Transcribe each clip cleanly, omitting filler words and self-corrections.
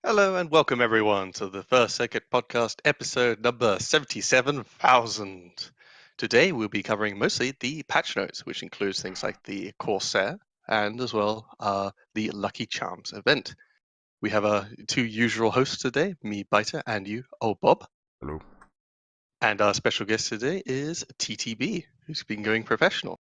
Hello and welcome everyone to the First Second Podcast episode number 77,000. Today we'll be covering mostly the patch notes, which includes things like the Cosair and as well the Lucky Charms event. We have two usual hosts today, me, Biter, and you, Oldbob. Hello. And our special guest today is TTB, who's been going professional.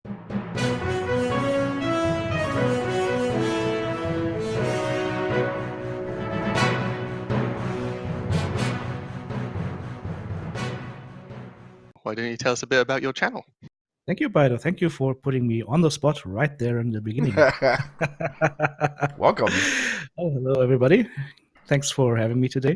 Why don't you tell us a bit about your channel? Thank you, Biter. Thank you for putting me on the spot right there in the beginning. Welcome. Oh, hello, everybody. Thanks for having me today.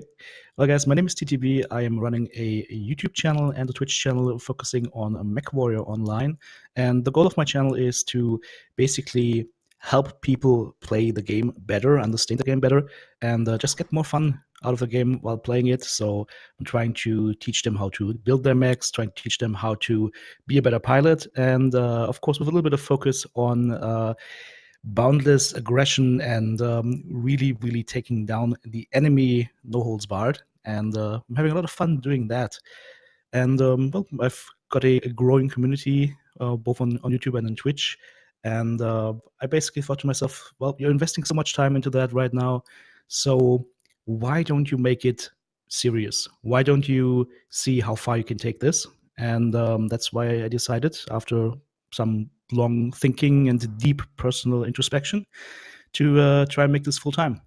Well, guys, my name is TTB. I am running a YouTube channel and a Twitch channel focusing on Mechwarrior Online. And the goal of my channel is to basically help people play the game better, understand the game better, and just get more fun out of the game while playing it. So I'm trying to teach them how to build their mechs, trying to teach them how to be a better pilot, and of course with a little bit of focus on boundless aggression and really taking down the enemy, no holds barred. And I'm having a lot of fun doing that. And well, I've got a growing community both on YouTube and on Twitch. And I basically thought to myself, well, you're investing so much time into that right now, so why don't you make it serious? Why don't you see how far you can take this? And that's why I decided, after some long thinking and deep personal introspection, to try and make this full time.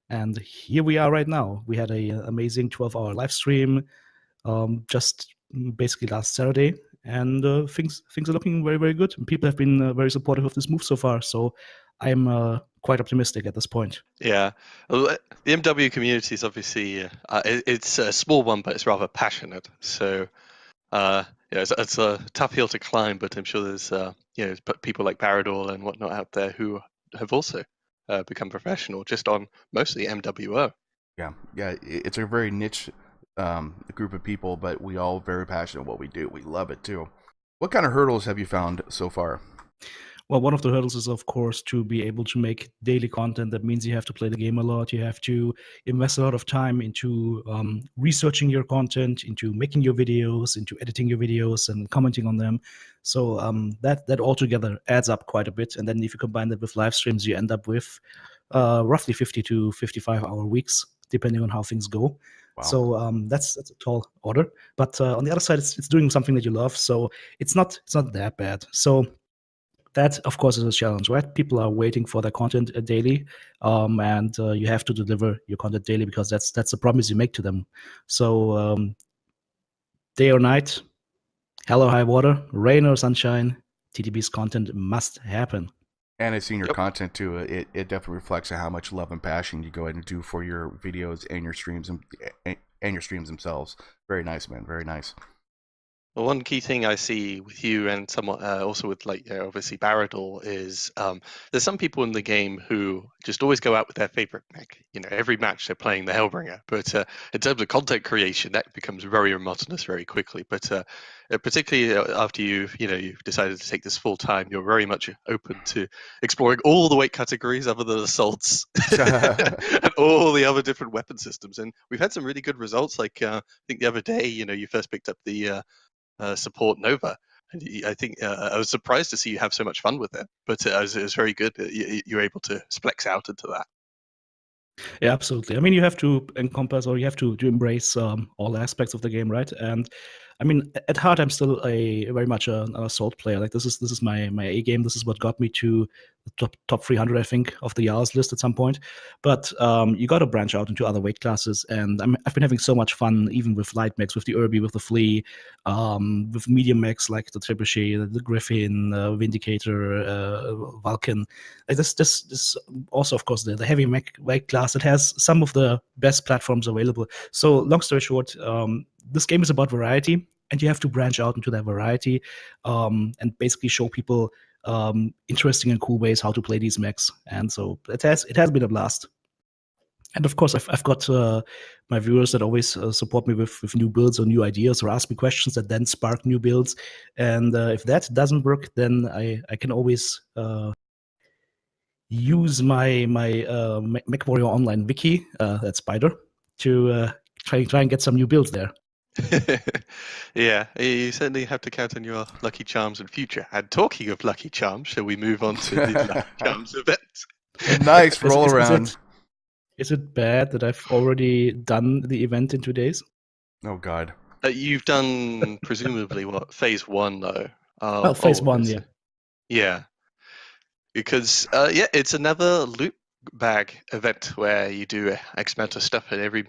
And here we are right now. We had an amazing 12-hour live stream just basically last Saturday, and things are looking very good. And people have been very supportive of this move so far. So I'm quite optimistic at this point. Yeah, the MW community is obviously it's a small one, but it's rather passionate. So yeah, it's a tough hill to climb, but I'm sure there's people like Parador and whatnot out there who have also become professional just on mostly MWO. Yeah, it's a very niche group of people, but we all very passionate what we do. We love it too. What kind of hurdles have you found so far? Well, one of the hurdles is, of course, to be able to make daily content. That means you have to play the game a lot. You have to invest a lot of time into researching your content, into making your videos, into editing your videos and commenting on them. So that altogether adds up quite a bit. And then if you combine that with live streams, you end up with roughly 50 to 55-hour weeks, depending on how things go. Wow. So that's a tall order. But on the other side, it's doing something that you love. So it's not that bad. So that, of course, is a challenge, right? People are waiting for their content daily, and you have to deliver your content daily because that's the promise you make to them. So day or night, hell or high water, rain or sunshine, TTB's content must happen. And I've seen your content too. It definitely reflects on how much love and passion you go ahead and do for your videos and your streams and your streams themselves. Very nice, man. Very nice. Well, one key thing I see with you and somewhat also with obviously Baradol is there's some people in the game who just always go out with their favorite mech. Every match they're playing the Hellbringer. But in terms of content creation, that becomes very monotonous very quickly. But particularly after you've decided to take this full time, you're very much open to exploring all the weight categories other than assaults and all the other different weapon systems. And we've had some really good results. Like I think the other day, you first picked up the support Nova. And I think I was surprised to see you have so much fun with it, but it was very good that you were able to splex out into that. Yeah, absolutely. I mean, you have to encompass, or you have to embrace all aspects of the game, right? And I mean, at heart, I'm still very much an assault player. Like this is my A game. This is what got me to the top 300, I think, of the Jarls list at some point. But you got to branch out into other weight classes, and I've been having so much fun, even with light mechs, with the Irby, with the Flea, with medium mechs like the Trebuchet, the Griffin, Vindicator, Vulcan. Like this also, of course, the heavy mech weight class. It has some of the best platforms available. So, long story short, this game is about variety, and you have to branch out into that variety and basically show people interesting and cool ways how to play these mechs. And so it has been a blast. And of course, I've got my viewers that always support me with new builds or new ideas, or ask me questions that then spark new builds. And if that doesn't work, then I can always use my Mechwarrior Online wiki, that's Spider, to try and get some new builds there. Yeah, you certainly have to count on your Lucky Charms in future. And talking of Lucky Charms, shall we move on to the Lucky Charms event? Nice roll around. Is it bad that I've already done the event in 2 days? Oh God. You've done presumably what, phase 1 though? Well, phase 1, yeah. Yeah, because it's another loot bag event where you do X amount of stuff in every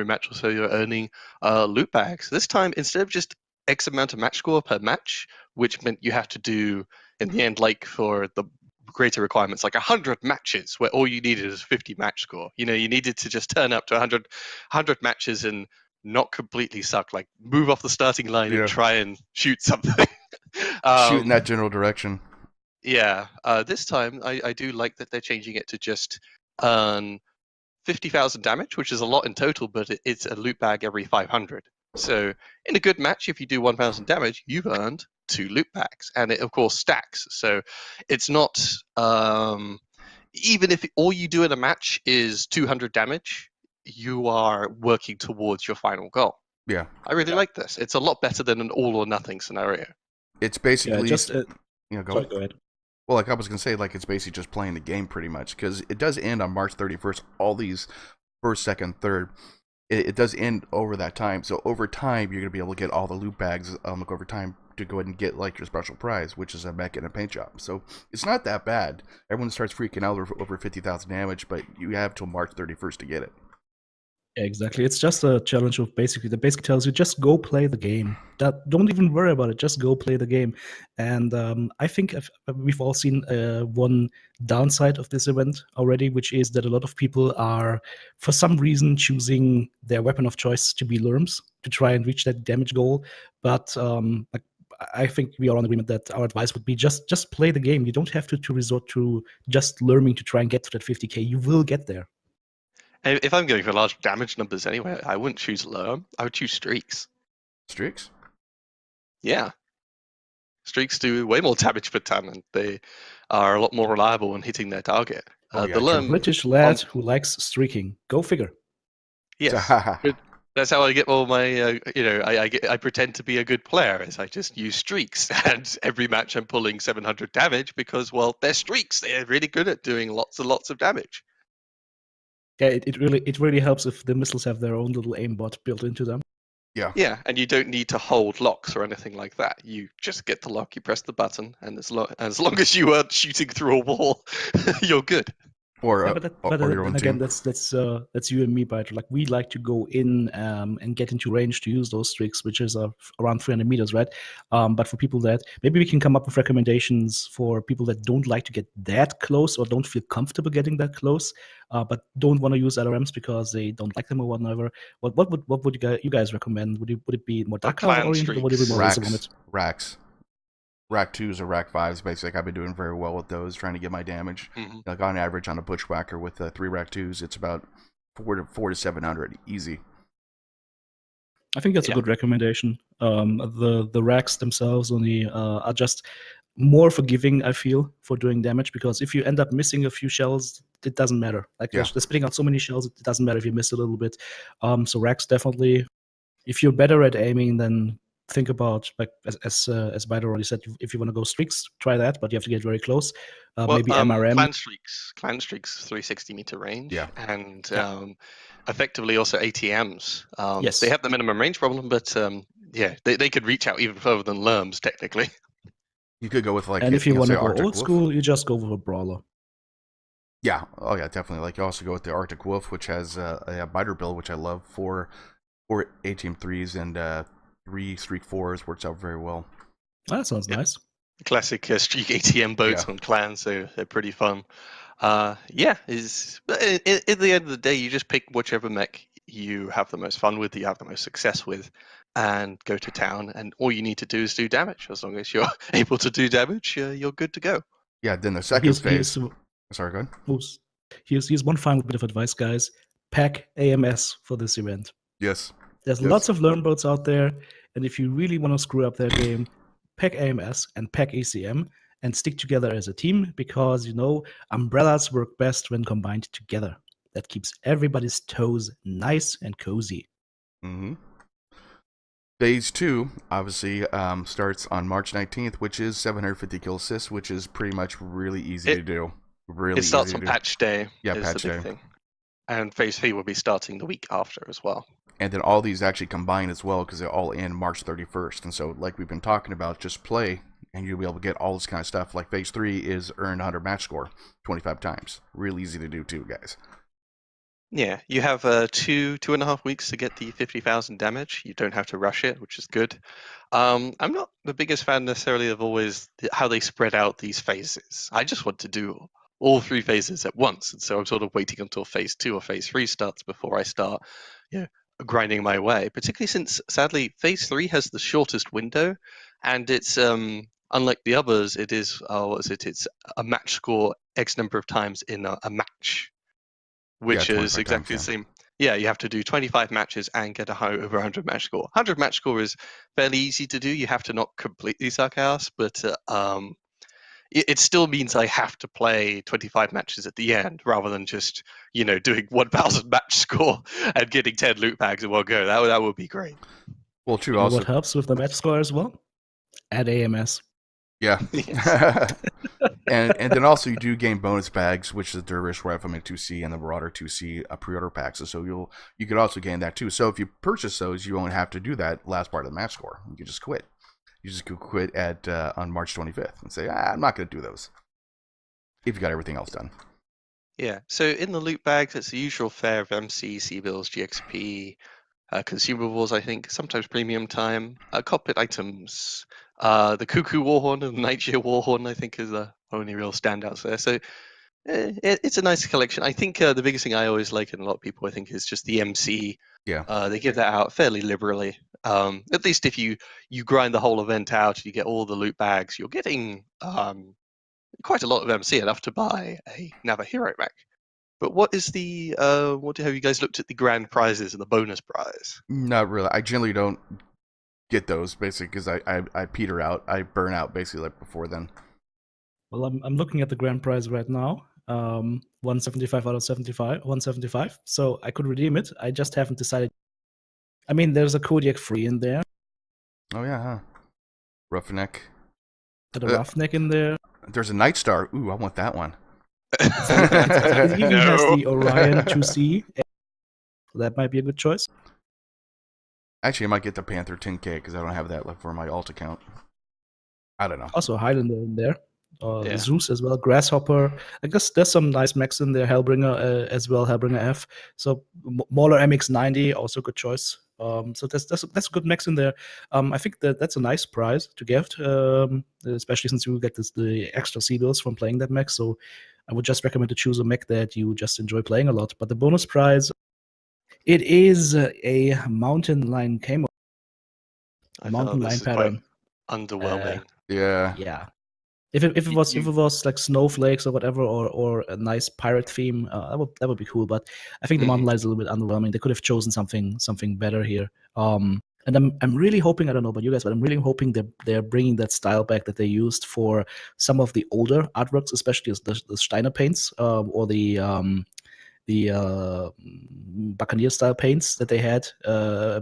match or so. You're earning loot bags. This time, instead of just X amount of match score per match, which meant you have to do in the end, like for the greater requirements, like 100 matches, where all you needed is 50 match score. You needed to just turn up to 100 matches and not completely suck. Like move off the starting line and try and shoot something. Shoot in that general direction. Yeah, this time I do like that they're changing it to just earn 50,000 damage, which is a lot in total, but it's a loot bag every 500. So in a good match, if you do 1,000 damage, you've earned 2 loot bags, and it of course stacks. So it's not even if all you do in a match is 200 damage, you are working towards your final goal. Yeah, I really like this. It's a lot better than an all or nothing scenario. It's basically go sorry, go ahead. Well, like I was going to say, like it's basically just playing the game pretty much, because it does end on March 31st. All these first, second, third, it does end over that time. So over time, you're going to be able to get all the loot bags over time to go ahead and get like your special prize, which is a mech and a paint job. So it's not that bad. Everyone starts freaking out over 50,000 damage, but you have till March 31st to get it. Exactly. It's just a challenge of basically tells you just go play the game. Don't even worry about it. Just go play the game. And I think we've all seen one downside of this event already, which is that a lot of people are, for some reason, choosing their weapon of choice to be LRMs to try and reach that damage goal. But I think we are on agreement that our advice would be just play the game. You don't have to resort to just learning to try and get to that 50k. You will get there. If I'm going for large damage numbers anyway, I wouldn't choose LRM. I would choose streaks. Streaks? Yeah. Streaks do way more damage per ton, and they are a lot more reliable when hitting their target. Oh, yeah, the LRM, British lad who likes streaking. Go figure. Yes. That's how I get all my, I pretend to be a good player, is I just use streaks. And every match I'm pulling 700 damage because, well, they're streaks. They're really good at doing lots and lots of damage. Yeah, it really helps if the missiles have their own little aimbot built into them. Yeah, and you don't need to hold locks or anything like that. You just get the lock, you press the button, and as long as you aren't shooting through a wall, you're good. Or your own again, team. That's you and me, Biter. Like we like to go in and get into range to use those streaks, which is around 300 meters, right? But for people that maybe we can come up with recommendations for people that don't like to get that close or don't feel comfortable getting that close, but don't want to use LRMs because they don't like them or whatever. What would you guys recommend? Would it be more Dakar oriented or would it be more racks? Rack 2s or Rack 5s, basically. I've been doing very well with those, trying to get my damage. Mm-hmm. Like on average, on a Bushwhacker with 3 Rack 2s, it's about 4 to 700, easy. I think that's a good recommendation. The racks themselves only are just more forgiving, I feel, for doing damage, because if you end up missing a few shells, it doesn't matter. Like they're spitting out so many shells, it doesn't matter if you miss a little bit. So racks definitely. If you're better at aiming, then think about, like as Biter already said, if you want to go streaks, try that, but you have to get very close. Maybe MRM. Clan streaks 360 meter range, and effectively also ATMs. Yes, they have the minimum range problem, but they could reach out even further than LRMs technically. You could go with and if you want to go old school, you just go with a brawler. Yeah, oh yeah, definitely. Like you also go with the Arctic Wolf, which has a Biter build, which I love for ATM 3s and 3 streak 4s, works out very well. That sounds nice. Classic streak ATM boats on clans, so they're pretty fun. At the end of the day, you just pick whichever mech you have the most fun with, you have the most success with, and go to town. And all you need to do is do damage. As long as you're able to do damage, you're good to go. Yeah. Then the second phase. Sorry, go ahead. Here's one final bit of advice, guys. Pack AMS for this event. Yes. There's lots of learn boats out there, and if you really want to screw up their game, pack AMS and pack ECM, and stick together as a team, because umbrellas work best when combined together. That keeps everybody's toes nice and cozy. Mm-hmm. Phase 2 obviously starts on March 19th, which is 750 kill assists, which is pretty much really easy to do. Really It starts easy on to do. patch day. Yeah, is patch the big day. thing. And phase 3 will be starting the week after as well. And then all these actually combine as well, because they all end March 31st. And so, like we've been talking about, just play and you'll be able to get all this kind of stuff. Like phase 3 is earn 100 match score 25 times. Real easy to do too, guys. Yeah, you have 2.5 weeks to get the 50,000 damage. You don't have to rush it, which is good. I'm not the biggest fan necessarily of always how they spread out these phases. I just want to do all 3 phases at once, and so I'm sort of waiting until phase 2 or phase 3 starts before I start, grinding my way. Particularly since, sadly, phase 3 has the shortest window, and it's unlike the others. It is It's a match score X number of times in a match, which is 25 exactly times, the same. Yeah, you have to do 25 matches and get over 100 match score. 100 match score is fairly easy to do. You have to not completely suck ass, but it still means I have to play 25 matches at the end rather than just, doing 1,000 match score and getting 10 loot bags in one go. That would be great. Well, true. You know Also, what helps with the match score as well? Add AMS. yeah. Yes. and then also you do gain bonus bags, which is the Dervish Rifleman 2C and the Marauder 2C pre-order packs. So you could also gain that too. So if you purchase those, you won't have to do that last part of the match score. You can just quit. You just could quit at on March 25th and say, I'm not going to do those. If you got everything else done. Yeah. So in the loot bags, it's the usual fare of MC, C-bills, GXP, consumables, I think, sometimes premium time, cockpit items, the Cuckoo Warhorn and the Nightshade Warhorn, I think, is the only real standouts there. So it's a nice collection. I think the biggest thing I always like, and a lot of people I think, is just the MC. Yeah. They give that out fairly liberally. At least if you grind the whole event out, you get all the loot bags, you're getting quite a lot of MC, enough to buy another hero mech. But what is the have you guys looked at the grand prizes and the bonus prize? Not really. I generally don't get those, basically, because I peter out. I burn out, basically, like before then. Well, I'm looking at the grand prize right now. 175 out of 75, 175. So I could redeem it. I just haven't decided. I mean, there's a Kodiak free in there. Oh, yeah, huh? Roughneck. Got a Roughneck in there. There's a Night Star. Ooh, I want that one. It even has No. the Orion 2C. That might be a good choice. Actually, I might get the Panther 10K because I don't have that left for my alt account. I don't know. Also, Highlander in there. Yeah. Zeus as well. Grasshopper. I guess there's some nice mechs in there. Hellbringer as well. Hellbringer F. So Mauler MX90, also good choice. So that's good mechs in there. I think that's a nice prize to gift, especially since you get the extra C-bills from playing that mech. So I would just recommend to choose a mech that you just enjoy playing a lot. But the bonus prize, it is a mountain lion camo. I Mountain felt lion this is pattern. quite underwhelming. Yeah. Yeah. If it was like snowflakes or whatever, or a nice pirate theme, that would be cool. But I think the mountain lion is a little bit underwhelming. They could have chosen something better here. And I'm really hoping, I don't know about you guys, but I'm really hoping they're bringing that style back that they used for some of the older artworks, especially the Steiner paints, or the Buccaneer style paints that they had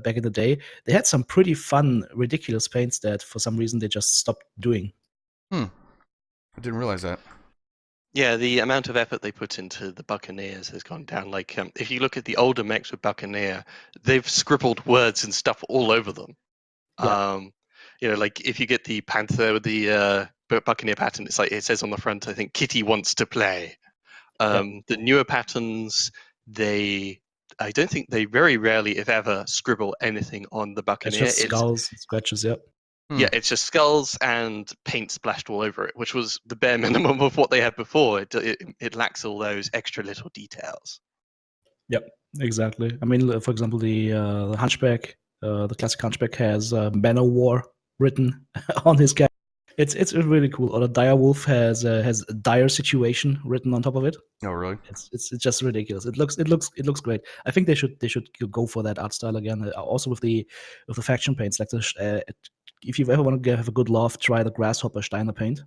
back in the day. They had some pretty fun, ridiculous paints that for some reason they just stopped doing. I didn't realize that. Yeah, the amount of effort they put into the Buccaneers has gone down. Like, if you look at the older mechs with Buccaneer, they've scribbled words and stuff all over them. Yeah. Like if you get the Panther with the Buccaneer pattern, it's like it says on the front, I think, Kitty wants to play. The newer patterns, I don't think they very rarely, if ever, scribble anything on the Buccaneer. It's just skulls and scratches, yep. Yeah, it's just skulls and paint splashed all over it, which was the bare minimum of what they had before. It lacks all those extra little details. Yep, exactly. I mean, for example, the Hunchback, the classic Hunchback has Man of War written on his cap. It's really cool. Or the Dire Wolf has a dire situation written on top of it. Oh, really? It's just ridiculous. It looks great. I think they should go for that art style again. Also with the faction paints, like if you ever want to have a good laugh, try the Grasshopper Steiner paint.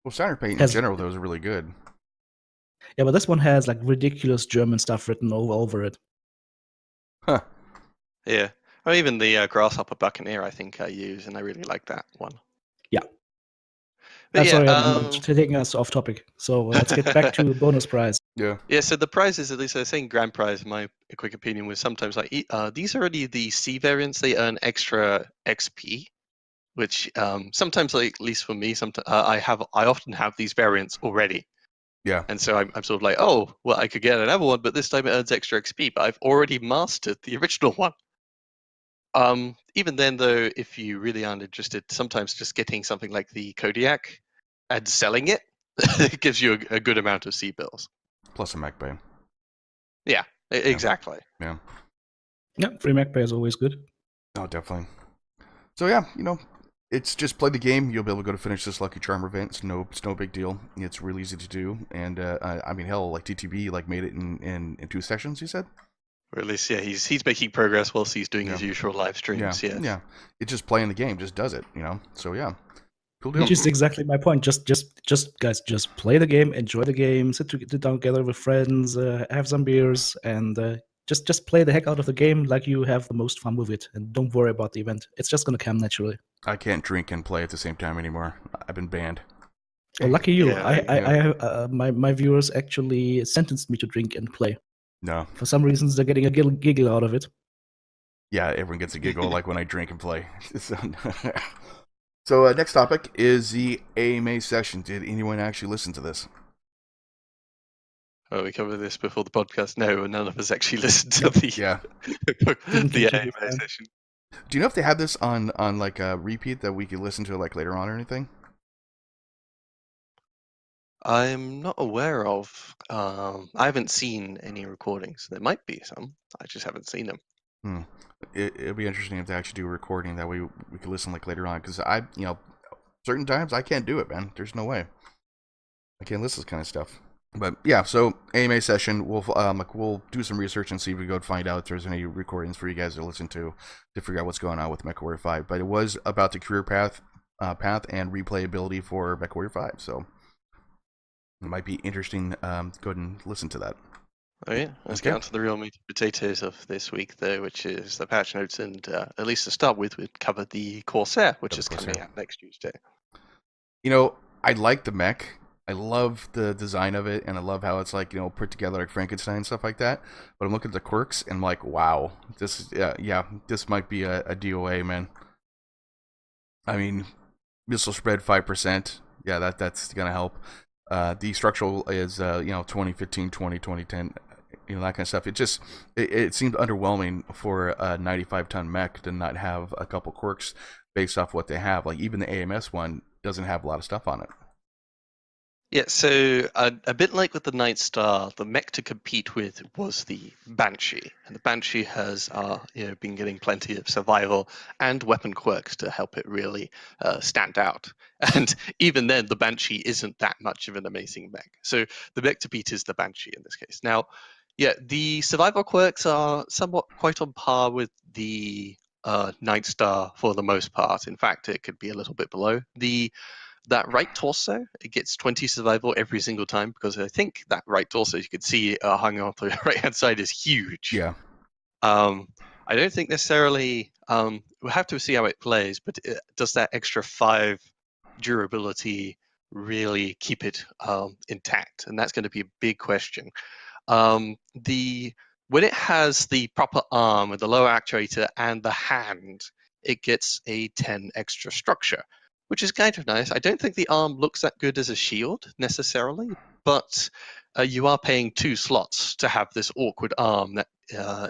Well, standard paint in Has- general, though, is really good. Yeah, but this one has like ridiculous German stuff written over it. Huh. Yeah. Or even the Grasshopper Buccaneer, I think I use, and I really like that one. Yeah. But I'm yeah, sorry, I'm taking us off topic. So let's get back to the bonus prize. Yeah. Yeah, so the prizes, at least I was saying grand prize, my quick opinion was sometimes like, these are already the C variants, they earn extra XP, which sometimes, like, at least for me, sometimes I often have these variants already. Yeah. And so I'm sort of like, oh, well, I could get another one, but this time it earns extra XP, but I've already mastered the original one. Even then, though, if you really aren't interested, sometimes just getting something like the Kodiak and selling it, it gives you a good amount of C bills. Plus a mech bay. Yeah, exactly. Yeah. Yeah, free Mech Bay is always good. Oh, definitely. So yeah, it's just play the game. You'll be able to go to finish this Lucky Charm event. It's no big deal. It's really easy to do. And I mean, hell, like TTB like made it in 2 sessions. You said. Or at least, yeah, he's making progress whilst he's doing Yeah. his usual live streams. Yeah. Yes. Yeah. It's just playing the game. Just does it. So yeah. Cool deal. Which is exactly my point. Just guys, just play the game, enjoy the game, sit down together with friends, have some beers, and just play the heck out of the game like you have the most fun with it, and don't worry about the event. It's just gonna come naturally. I can't drink and play at the same time anymore. I've been banned. Well, lucky you. Yeah, My viewers actually sentenced me to drink and play. No. For some reasons, they're getting a giggle out of it. Yeah, everyone gets a giggle like when I drink and play. So next topic is the AMA session. Did anyone actually listen to this? Oh, we covered this before the podcast. No, none of us actually listened to the the AMA session. Do you know if they have this on like a repeat that we could listen to like later on or anything? I'm not aware of. I haven't seen any recordings. There might be some. I just haven't seen them. It'd be interesting if they actually do a recording that we could listen like later on, because certain times I can't do it, man. There's no way I can't listen to this kind of stuff. But yeah, so AMA session, we'll do some research and see if we go find out if there's any recordings for you guys to listen to figure out what's going on with Mechwarrior 5. But it was about the career path and replayability for Mechwarrior 5, so it might be interesting. Go ahead and listen to that. Oh yeah, let's get on to the real meat and potatoes of this week, though, which is the patch notes, and at least to start with, we'd cover the Cosair, which is coming out next Tuesday. I like the mech. I love the design of it, and I love how it's like put together like Frankenstein and stuff like that. But I'm looking at the quirks, and I'm like, wow, this might be a DOA, man. I mean, missile spread 5%. Yeah, that's gonna help. The structural is 2015, 2010. That kind of stuff. It seemed underwhelming for a 95-ton mech to not have a couple quirks based off what they have. Like even the AMS one doesn't have a lot of stuff on it. Yeah, so a bit like with the Night Star, the mech to compete with was the Banshee, and the Banshee has been getting plenty of survival and weapon quirks to help it really stand out. And even then, the Banshee isn't that much of an amazing mech. So the mech to beat is the Banshee in this case. Now, yeah, the survival quirks are somewhat quite on par with the Night Star for the most part. In fact, it could be a little bit below. That right torso, it gets 20 survival every single time, because I think that right torso, you can see hung on the right-hand side, is huge. Yeah. I don't think necessarily, we'll have to see how it plays, but does that extra 5 durability really keep it intact? And that's going to be a big question. When it has the proper arm with the lower actuator and the hand, it gets a 10 extra structure, which is kind of nice. I don't think the arm looks that good as a shield necessarily, but you are paying 2 slots to have this awkward arm that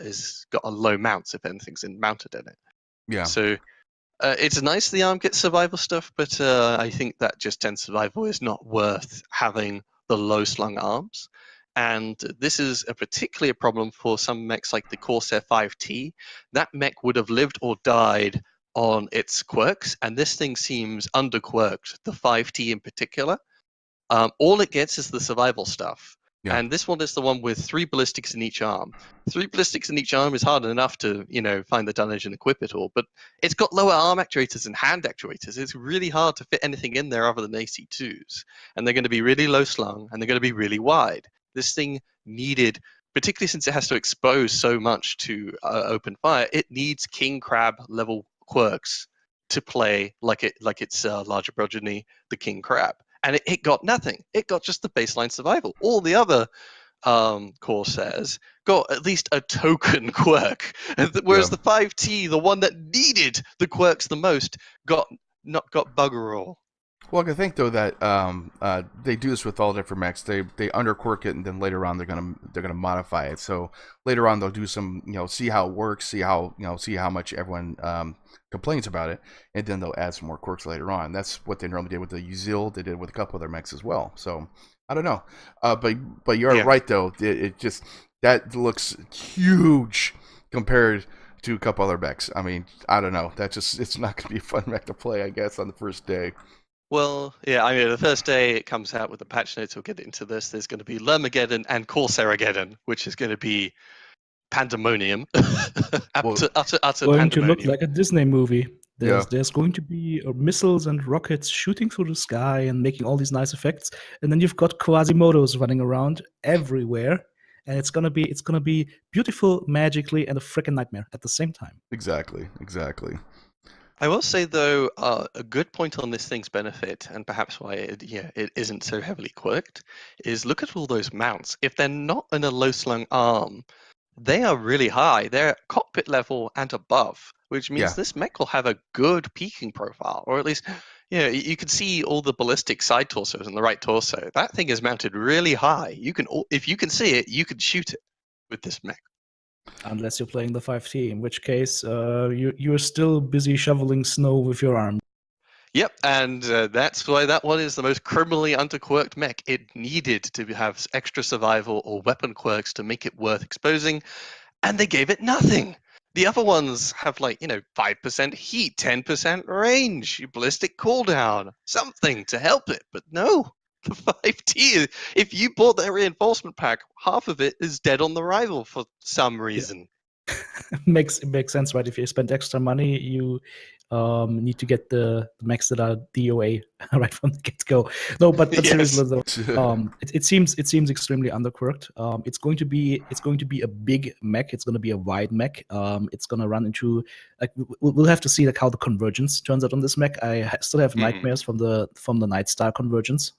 is got a low mounts if anything's mounted in it. Yeah. So it's nice the arm gets survival stuff, but I think that just 10 survival is not worth having the low slung arms. And this is particularly a problem for some mechs like the Corsair 5T. That mech would have lived or died on its quirks, and this thing seems underquirked, the 5T in particular. All it gets is the survival stuff, Yeah. And this one is the one with 3 ballistics in each arm. 3 ballistics in each arm is hard enough to, find the dunnage and equip it all, but it's got lower arm actuators and hand actuators. It's really hard to fit anything in there other than AC2s. And they're going to be really low slung, and they're going to be really wide. This thing needed, particularly since it has to expose so much to open fire, it needs king crab level quirks to play like its larger progeny, the king crab. And it got nothing. It got just the baseline survival. All the other Corsairs got at least a token quirk, whereas the 5T, the one that needed the quirks the most, got bugger all. Well, I think though that they do this with all different mechs. They underquirk it, and then later on they're gonna modify it. So later on they'll do some, see how it works, see how much everyone complains about it, and then they'll add some more quirks later on. That's what they normally did with the Uzil. They did with a couple other mechs as well. So I don't know, but you're right though. It just, that looks huge compared to a couple other mechs. I mean, I don't know. It's not gonna be a fun mech to play, I guess, on the first day. Well, yeah, I mean, the first day it comes out with the patch notes, we'll get into this. There's going to be Lermageddon and Corsairageddon, which is going to be pandemonium. utter going pandemonium. to look like a Disney movie. There's going to be missiles and rockets shooting through the sky and making all these nice effects, and then you've got Quasimodos running around everywhere, and it's gonna be beautiful magically and a freaking nightmare at the same time. Exactly. I will say, though, a good point on this thing's benefit, and perhaps why it isn't so heavily quirked, is look at all those mounts. If they're not in a low-slung arm, they are really high. They're cockpit level and above, which means this mech will have a good peaking profile, or at least, you can see all the ballistic side torsos on the right torso. That thing is mounted really high. If you can see it, you can shoot it with this mech. Unless you're playing the 5T, in which case you're still busy shoveling snow with your arm. Yep, and that's why that one is the most criminally underquirked mech. It needed to have extra survival or weapon quirks to make it worth exposing, and they gave it nothing. The other ones have 5% heat, 10% range, ballistic cooldown, something to help it, but no. The 5T, if you bought that reinforcement pack, half of it is dead on arrival for some reason. Makes sense, right? If you spend extra money, you need to get the mechs that are DOA right from the get-go. No, but seriously though, it seems extremely underquirked. It's going to be a big mech. It's going to be a wide mech. It's going to run into, we'll have to see how the convergence turns out on this mech. I still have nightmares from the Nightstar convergence.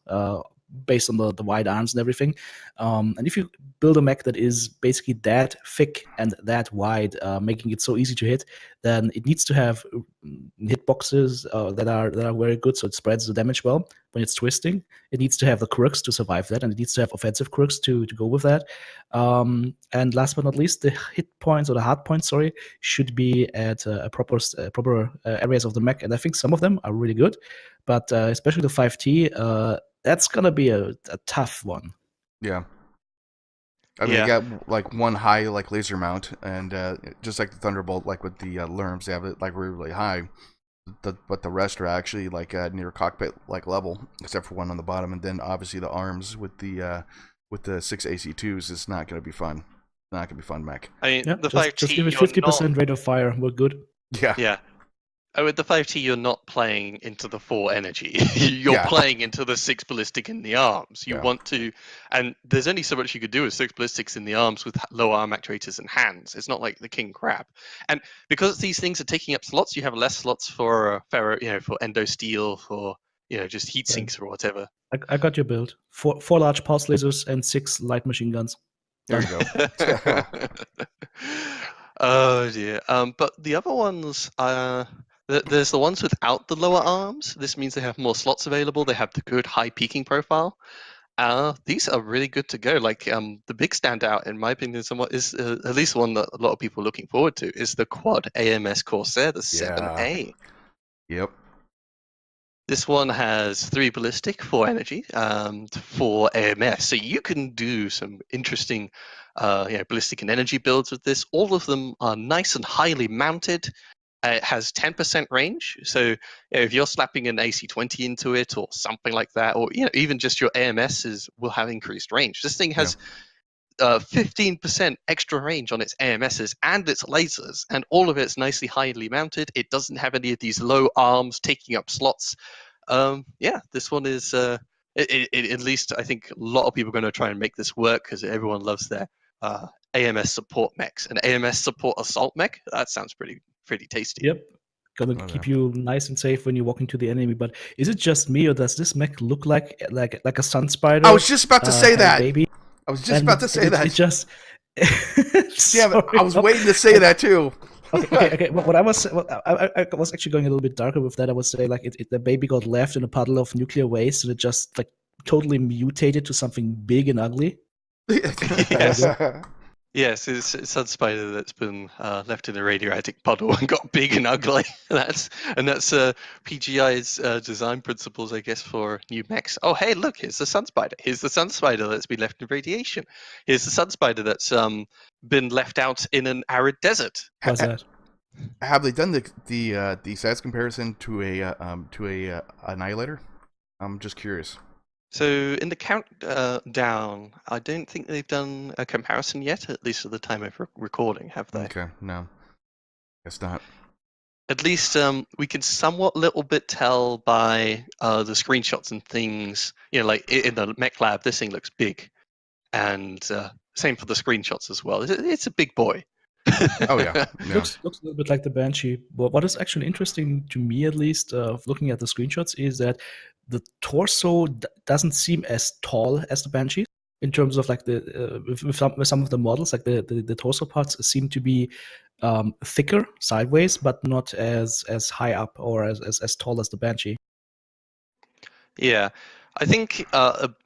Based on the wide arms and everything. And if you build a mech that is basically that thick and that wide, making it so easy to hit, then it needs to have hitboxes that are very good, so it spreads the damage well when it's twisting. It needs to have the quirks to survive that, and it needs to have offensive quirks to go with that. And last but not least, the hit points, or the hard points, should be at proper areas of the mech, and I think some of them are really good, but especially the 5T, that's gonna be a tough one. Yeah. I mean, you got one high laser mount, and just like the Thunderbolt, with the LRMs, they have it really high. But the rest are actually near cockpit level, except for one on the bottom, and then obviously the arms with the 6 AC2s is not going to be fun. Not going to be fun, mech. I mean, the 5T, just give it 50% rate of fire. We're good. Yeah. With the 5T, you're not playing into the 4 energy. You're playing into the 6 ballistic in the arms. You want to, and there's only so much you could do with 6 ballistics in the arms with low arm actuators and hands. It's not like the King Crab. And because these things are taking up slots, you have less slots for ferro, for endo steel, for just heat sinks or whatever. I got your build. Four large pulse lasers and 6 light machine guns. There you go. Oh dear. But the other ones there's the ones without the lower arms. This means they have more slots available. They have the good high peaking profile. These are really good to go. The big standout, in my opinion, somewhat is at least the one that a lot of people are looking forward to, is the Quad AMS Corsair, the 7A. Yep. This one has 3 ballistic, 4 energy, 4 AMS. So you can do some interesting ballistic and energy builds with this. All of them are nice and highly mounted. It has 10% range, so if you're slapping an AC-20 into it or something like that, or even just your AMSs will have increased range. This thing has 15% extra range on its AMSs and its lasers, and all of it's nicely highly mounted. It doesn't have any of these low arms taking up slots. This one is at least I think a lot of people are going to try and make this work because everyone loves their AMS support mechs. An AMS support assault mech, that sounds pretty tasty. Yep. Gonna keep you nice and safe when you walk into the enemy. But is it just me, or does this mech look like a sun spider? I was just about to say that. Baby? I was just about to say that. It just. Damn it! I was waiting to say that too. Okay. What I was actually going a little bit darker with that. I was saying like the baby got left in a puddle of nuclear waste, and it just like totally mutated to something big and ugly. Yes. Yes, it's a sun spider that's been left in a radioactive puddle and got big and ugly. That's PGI's design principles, I guess, for new mechs. Oh, hey, look, here's the sun spider. Here's the sun spider that's been left in radiation. Here's the sun spider that's been left out in an arid desert. How's that? Have they done the size comparison to a annihilator? I'm just curious. So in the countdown, I don't think they've done a comparison yet, at least at the time of recording, have they? Okay, no. Guess not. At least we can somewhat little bit tell by the screenshots and things. Like in the Mech Lab, this thing looks big. And same for the screenshots as well. It's a big boy. Oh, yeah. Looks a little bit like the Banshee. But what is actually interesting to me, at least, looking at the screenshots, is that the torso doesn't seem as tall as the Banshee in terms of like with some of the models, like the torso parts seem to be thicker sideways, but not as high up or as tall as the Banshee. Yeah, I think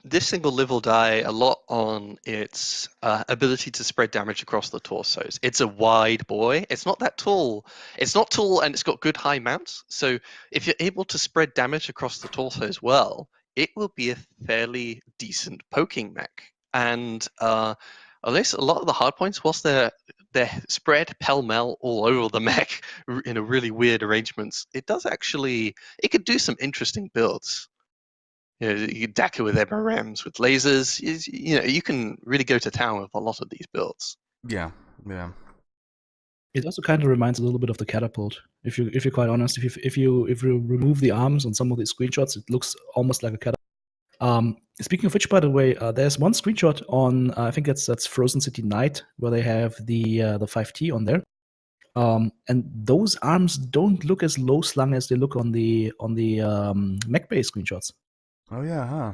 this thing will live or die a lot on its ability to spread damage across the torsos. It's a wide boy. It's not that tall. It's not tall, and it's got good high mounts. So if you're able to spread damage across the torsos well, it will be a fairly decent poking mech. And at least a lot of the hardpoints, whilst they're spread pell-mell all over the mech in a really weird arrangements, it could do some interesting builds. You can DACA with MRMs, with lasers. You can really go to town with a lot of these builds. Yeah. It also kind of reminds a little bit of the catapult. If you're quite honest, if you remove the arms on some of these screenshots, it looks almost like a catapult. Speaking of which, by the way, there's one screenshot on I think that's Frozen City Night where they have the 5T on there. And those arms don't look as low slung as they look on the mech base screenshots. Oh yeah, huh?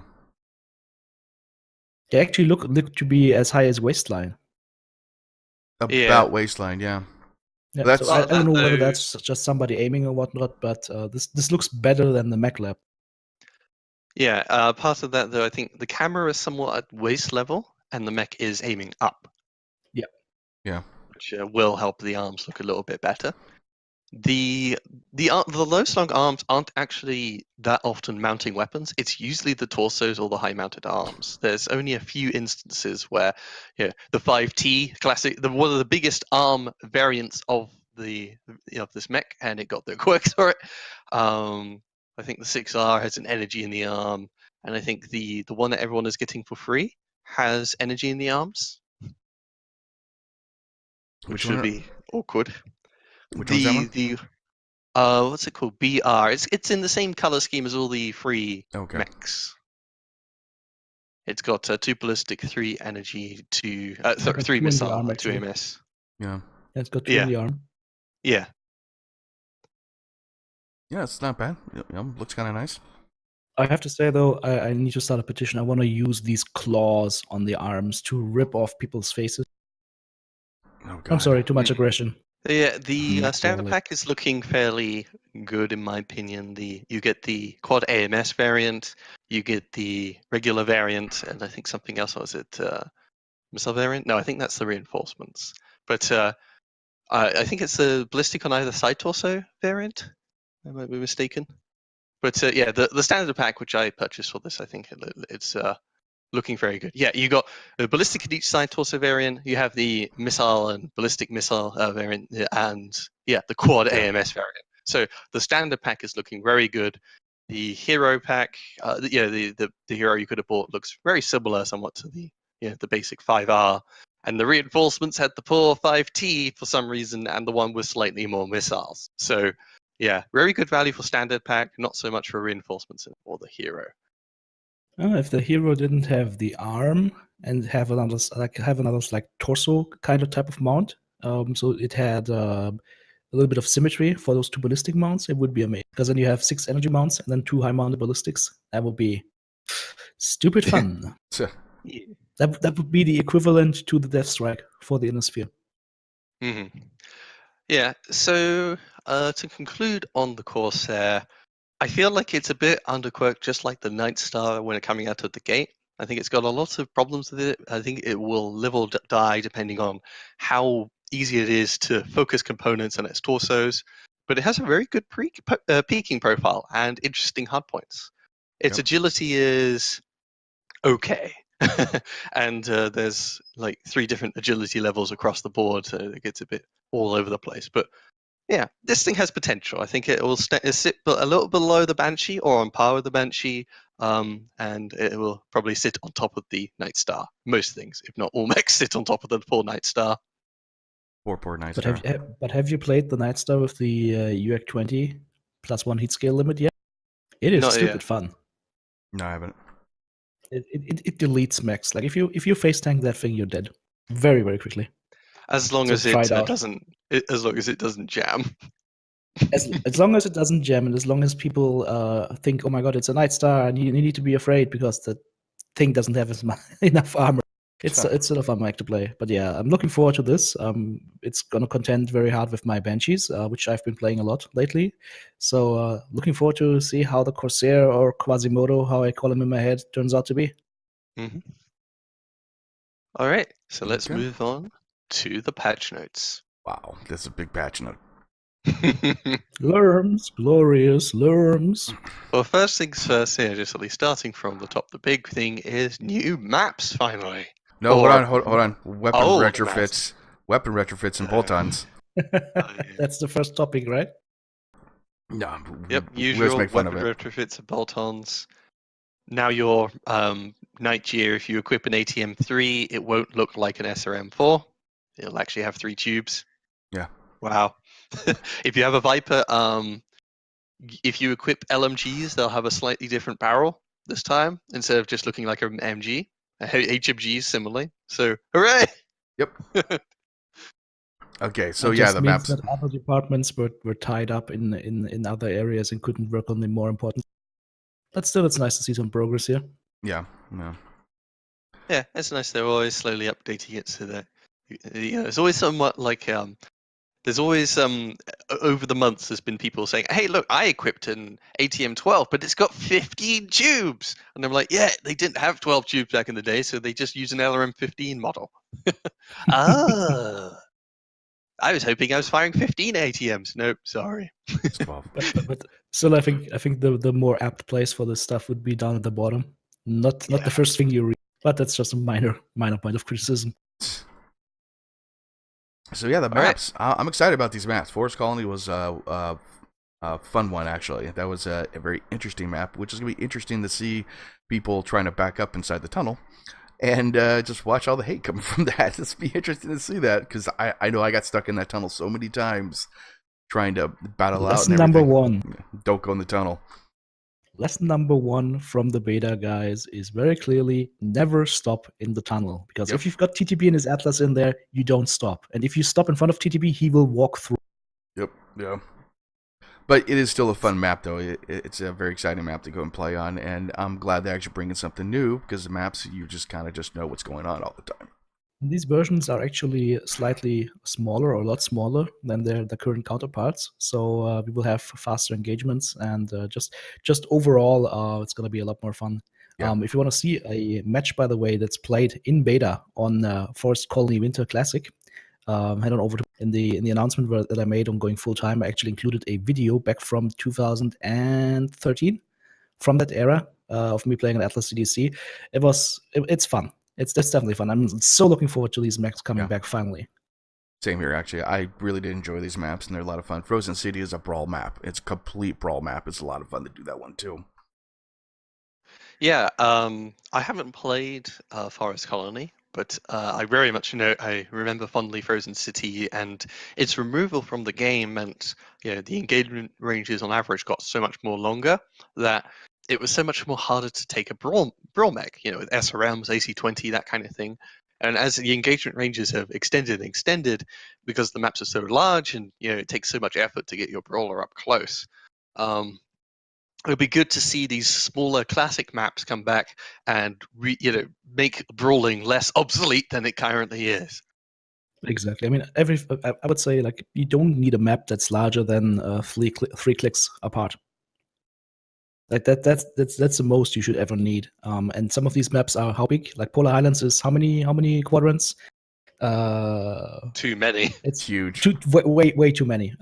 They actually look to be as high as waistline. About waistline, yeah. Yeah, so I don't know whether that's just somebody aiming or whatnot, but this looks better than the Mech Lab. Yeah, part of that though, I think the camera is somewhat at waist level, and the mech is aiming up. Yeah. Which will help the arms look a little bit better. The low slung arms aren't actually that often mounting weapons. It's usually the torsos or the high mounted arms. There's only a few instances where the 5T classic, one of the biggest arm variants of this mech, and it got the quirks for it. I think the 6R has an energy in the arm, and I think the one that everyone is getting for free has energy in the arms, which should be awkward. Which one's that one? What's it called? BR. It's in the same color scheme as all the free mechs. It's got 2 ballistic, 3 energy, 3 missile, 2 AMS. Yeah. It's got 2 in the arm. Yeah. Yeah, it's not bad. Looks kind of nice. I have to say though, I need to start a petition. I want to use these claws on the arms to rip off people's faces. Oh, God. I'm sorry, too much aggression. Yeah, the standard pack is looking fairly good in my opinion. You get the quad AMS variant, you get the regular variant, and I think something else. Was it missile variant? No, I think that's the reinforcements. But I think it's the ballistic on either side torso variant. I might be mistaken. But the standard pack, which I purchased for this, I think it's looking very good. Yeah, you got the ballistic at each side torso variant. You have the missile and ballistic missile variant, and the quad Yeah. AMS variant. So the standard pack is looking very good. The hero pack, the hero you could have bought looks very similar somewhat to the basic 5R. And the reinforcements had the poor 5T for some reason, and the one with slightly more missiles. So, yeah, very good value for standard pack, not so much for reinforcements or the hero. If the hero didn't have the arm and have another like torso kind of type of mount, so it had a little bit of symmetry for those two ballistic mounts, it would be amazing. Because then you have 6 energy mounts and then 2 high mounted ballistics. That would be stupid fun. Yeah. That would be the equivalent to the Death Strike for the Inner Sphere. Mm-hmm. Yeah, so to conclude on the Corsair, I feel like it's a bit underquirked, just like the Night Star when it's coming out of the gate. I think it's got a lot of problems with it. I think it will live or die depending on how easy it is to focus components on its torsos. But it has a very good peaking profile and interesting hardpoints. Its agility is okay. And there's like 3 different agility levels across the board, so it gets a bit all over the place. But yeah, this thing has potential. I think it will sit a little below the Banshee or on par with the Banshee, and it will probably sit on top of the Night Star. Most things, if not all mechs, sit on top of the poor Night Star. Poor Night Star. But have you played the Night Star with the UAC20 +1 heat scale limit yet? It is Not stupid yet. fun. No, I haven't. It deletes mechs. Like if you face tank that thing, you're dead very, very quickly. As long as it doesn't jam. As long as it doesn't jam, and as long as people think, oh my god, it's a Night Star, and you need to be afraid because the thing doesn't have enough armor. It's sort of a mech to play. But yeah, I'm looking forward to this. It's gonna contend very hard with my Banshees, which I've been playing a lot lately. So looking forward to see how the Corsair or Quasimodo, how I call him in my head, turns out to be. Mm-hmm. All right, so let's Okay. move on to the patch notes. Wow, that's a big patch note. Lurms, glorious Lurms. Well, first things first here, just at least starting from the top, the big thing is new maps, finally. No, hold on. Weapon retrofits. Maps. Weapon retrofits and bolt-ons. That's the first topic, right? No. Yep, we just usual make fun weapon of it. retrofits and bolt-ons. Now your Night Gear, if you equip an ATM3, it won't look like an SRM4. It'll actually have 3 tubes. Yeah. Wow. If you have a Viper, if you equip LMGs, they'll have a slightly different barrel this time instead of just looking like an MG. HMGs similarly. So, hooray! Yep. Okay, so It yeah, just the means maps. that other departments were tied up in other areas and couldn't work on the more important. But still, it's nice to see some progress here. Yeah. Yeah, it's nice. They're always slowly updating it so that it's always somewhat like there's always over the months there's been people saying, hey, look, I equipped an ATM-12, but it's got 15 tubes. And I'm like, yeah, they didn't have 12 tubes back in the day, so they just use an LRM-15 model. Ah. I was hoping I was firing 15 ATMs. Nope, sorry. It's 12. But still, I think the more apt place for this stuff would be down at the bottom, not the first thing you read. But that's just a minor point of criticism. So yeah, the maps. Right. I'm excited about these maps. Forest Colony was a fun one, actually. That was a very interesting map, which is going to be interesting to see people trying to back up inside the tunnel and just watch all the hate coming from that. It's be interesting to see that because I know I got stuck in that tunnel so many times trying to battle out. Lesson number 1: don't go in the tunnel. Lesson number 1 from the beta guys is very clearly never stop in the tunnel. Because if you've got TTB and his Atlas in there, you don't stop. And if you stop in front of TTB, he will walk through. Yep, yeah. But it is still a fun map, though. It's a very exciting map to go and play on. And I'm glad they're actually bringing something new because the maps, you just kind of just know what's going on all the time. These versions are actually slightly smaller, or a lot smaller than their current counterparts. So we will have faster engagements, and just overall, it's going to be a lot more fun. Yeah. If you want to see a match, by the way, that's played in beta on Forest Colony Winter Classic, head on over to in the announcement that I made on going full time. I actually included a video back from 2013 from that era of me playing an Atlas CDC. It's fun. It's definitely fun. I'm so looking forward to these mechs coming back finally. Same here, actually. I really did enjoy these maps, and they're a lot of fun. Frozen City is a brawl map. It's a complete brawl map. It's a lot of fun to do that one, too. Yeah, I haven't played Forest Colony, but I very much I remember fondly Frozen City, and its removal from the game meant the engagement ranges on average got so much more longer that it was so much more harder to take a brawl mech, with SRMs, AC-20, that kind of thing. And as the engagement ranges have extended and extended, because the maps are so large and it takes so much effort to get your brawler up close. It would be good to see these smaller classic maps come back and make brawling less obsolete than it currently is. Exactly. I mean, I would say like you don't need a map that's larger than 3 clicks apart. Like that's the most you should ever need. And some of these maps are how big? Like Polar Highlands is how many quadrants? Too many. It's huge. Way too many.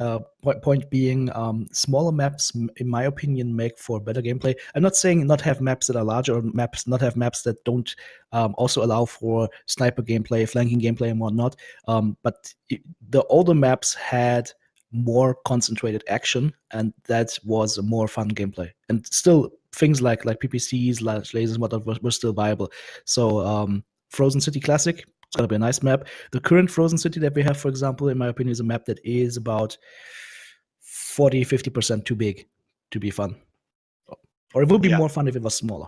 Point being, smaller maps, in my opinion, make for better gameplay. I'm not saying not have maps that are larger, or not have maps that don't also allow for sniper gameplay, flanking gameplay, and whatnot. But the older maps had more concentrated action, and that was a more fun gameplay. And still, things like PPCs, lasers, whatnot were still viable. So Frozen City Classic, it's gonna be a nice map. The current Frozen City that we have, for example, in my opinion, is a map that is about 40-50% too big to be fun. Or it would be more fun if it was smaller.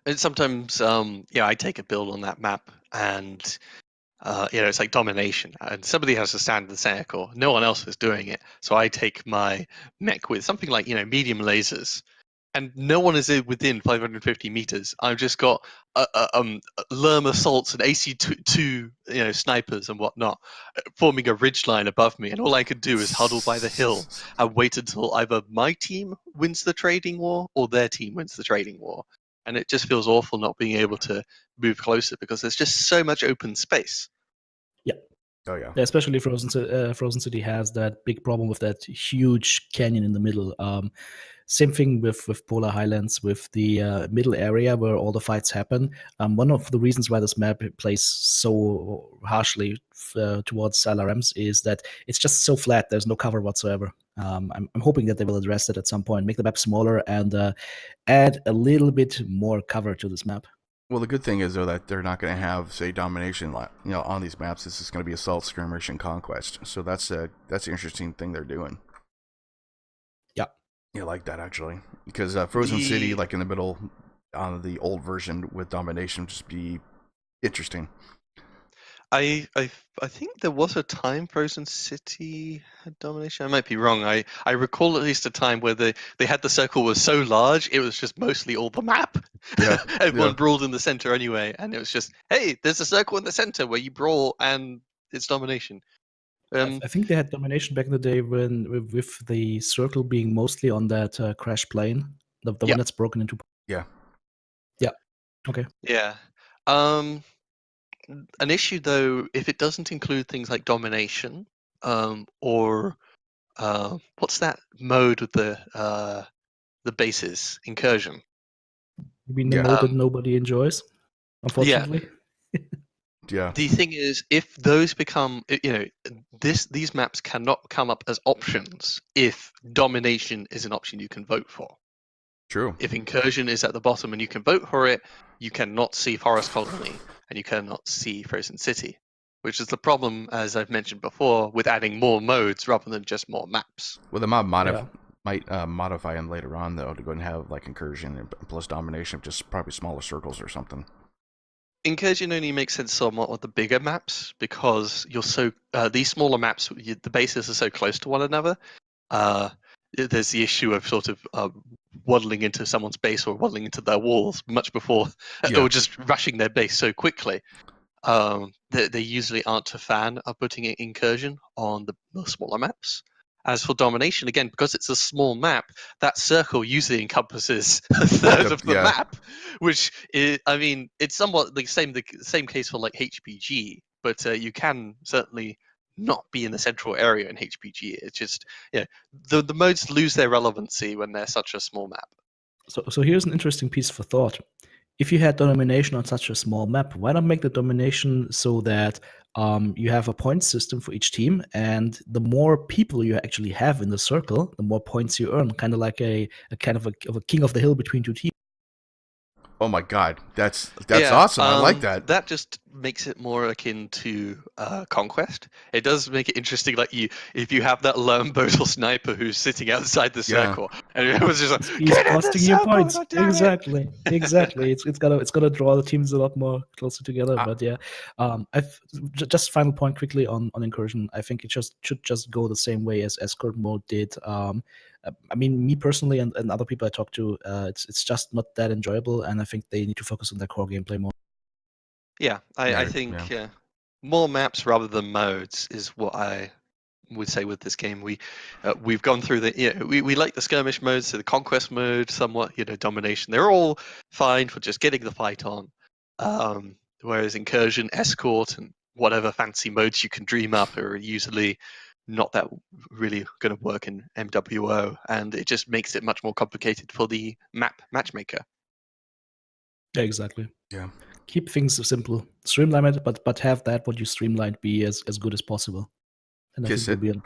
And sometimes, I take a build on that map, and it's like domination, and somebody has to stand in the circle. No one else is doing it, so I take my mech with something like medium lasers, and no one is within 550 meters. I've just got LRM assaults and AC-2 snipers and whatnot forming a ridgeline above me, and all I could do is huddle by the hill and wait until either my team wins the trading war or their team wins the trading war. And it just feels awful not being able to move closer because there's just so much open space. Yeah. Oh yeah. Especially Frozen City has that big problem with that huge canyon in the middle. Same thing with Polar Highlands, with the middle area where all the fights happen. One of the reasons why this map plays so harshly towards LRMs is that it's just so flat. There's no cover whatsoever. I'm hoping that they will address it at some point, make the map smaller, and add a little bit more cover to this map. Well, the good thing is, though, that they're not going to have, say, domination, on these maps. This is going to be assault, skirmish, and conquest. So that's an interesting thing they're doing. Yeah, I like that actually, because Frozen City, like in the middle, on the old version with domination, would just be interesting. I think there was a time Frozen City had domination. I might be wrong. I recall at least a time where they had the circle was so large it was just mostly all the map. Yeah, Everyone brawled in the center anyway, and it was just, hey, there's a circle in the center where you brawl and it's domination. I think they had domination back in the day when with the circle being mostly on that crash plane, the one that's broken into. Yeah. Yeah. Okay. Yeah. An issue though, if it doesn't include things like domination, or what's that mode with the bases, incursion? You mean the mode that nobody enjoys, unfortunately? Yeah. The thing is, if those become, these maps cannot come up as options if domination is an option you can vote for. True. If incursion is at the bottom and you can vote for it, you cannot see Forest Colony and you cannot see Frozen City, which is the problem, as I've mentioned before, with adding more modes rather than just more maps. Well, the mod might modify them later on, though, to go and have like incursion and plus domination of just probably smaller circles or something. Incursion only makes sense somewhat with the bigger maps because you're so these smaller maps, the bases are so close to one another. There's the issue of sort of waddling into someone's base or waddling into their walls much before, or just rushing their base so quickly. They usually aren't a fan of putting an incursion on the smaller maps. As for domination, again, because it's a small map, that circle usually encompasses a third of the map, which is, I mean, it's somewhat the same case for like HPG, but you can certainly not be in the central area in HPG. It's just, the modes lose their relevancy when they're such a small map. So here's an interesting piece for thought. If you had domination on such a small map, why not make the domination so that you have a point system for each team, and the more people you actually have in the circle, the more points you earn. Kind of like a kind of a king of the hill between two teams. Oh my god, that's awesome. I like that. That just makes it more akin to Conquest. It does make it interesting, like if you have that lone boat or sniper who's sitting outside the circle, and it was just like, He's get in the costing you circle, points. God damn it!" Exactly. It's gonna draw the teams a lot more closer together. But yeah, I've just final point quickly on incursion. I think it should just go the same way as escort mode did. I mean, me personally and other people I talk to, it's just not that enjoyable, and I think they need to focus on their core gameplay more. Yeah, I think more maps rather than modes is what I would say with this game. We've gone through we like the skirmish modes, so the conquest mode, somewhat, domination. They're all fine for just getting the fight on. Whereas incursion, escort, and whatever fancy modes you can dream up are usually not that really going to work in MWO, and it just makes it much more complicated for the map matchmaker. Yeah, exactly. Yeah. Keep things simple, streamline it, but have that what you streamlined be as good as possible, and I think it'll be a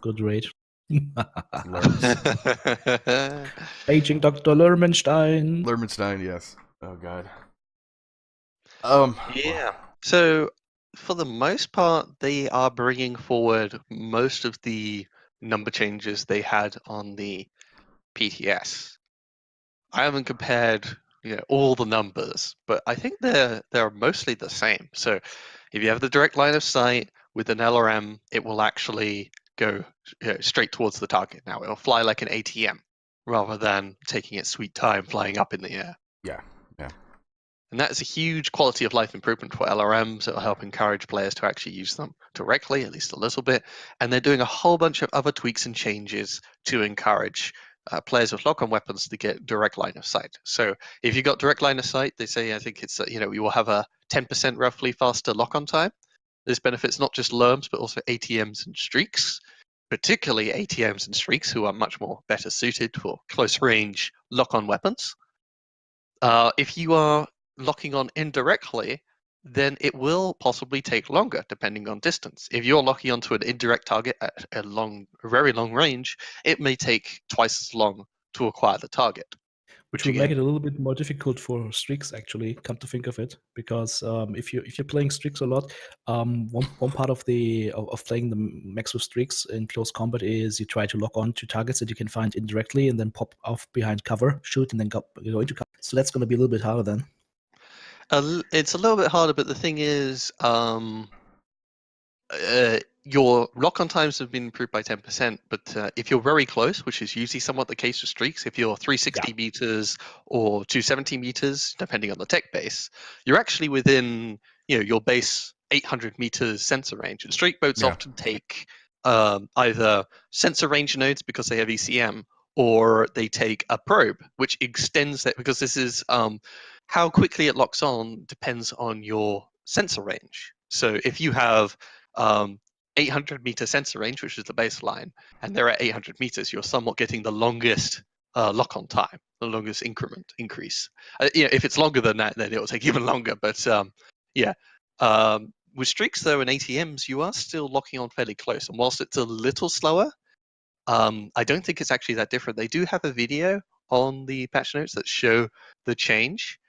good rate. Paging Dr. Lermenstein. Lermenstein, yes. Oh god. Yeah. So for the most part, they are bringing forward most of the number changes they had on the PTS. I haven't compared, all the numbers, but I think they're mostly the same. So if you have the direct line of sight with an LRM, it will actually go straight towards the target. Now it'll fly like an ATM rather than taking its sweet time flying up in the air. Yeah. And that is a huge quality of life improvement for LRMs. It'll help encourage players to actually use them directly, at least a little bit. And they're doing a whole bunch of other tweaks and changes to encourage players with lock-on weapons to get direct line of sight. So if you've got direct line of sight, they say, I think it's, you will have a 10% roughly faster lock-on time. This benefits not just LRMs, but also ATMs and streaks, particularly ATMs and streaks, who are much more better suited for close range lock-on weapons. If you are locking on indirectly, then it will possibly take longer depending on distance. If you're locking onto an indirect target at a very long range, it may take twice as long to acquire the target. Which will make it a little bit more difficult for streaks, actually, come to think of it, because if you're playing streaks a lot, one part of playing the mechs with streaks in close combat is you try to lock on to targets that you can find indirectly and then pop off behind cover, shoot, and then go into cover. So that's going to be a little bit harder then. It's a little bit harder, but the thing is, your lock-on times have been improved by 10%, but if you're very close, which is usually somewhat the case with streaks, if you're 360 meters or 270 meters, depending on the tech base, you're actually within your base 800 meters sensor range. And streak boats often take either sensor range nodes because they have ECM, or they take a probe, which extends that, because this is how quickly it locks on depends on your sensor range. So if you have 800 meter sensor range, which is the baseline, and they're at 800 meters, you're somewhat getting the longest lock-on time, the longest increase. If it's longer than that, then it will take even longer. But with streaks though and ATMs, you are still locking on fairly close. And whilst it's a little slower, I don't think it's actually that different. They do have a video on the patch notes that show the change.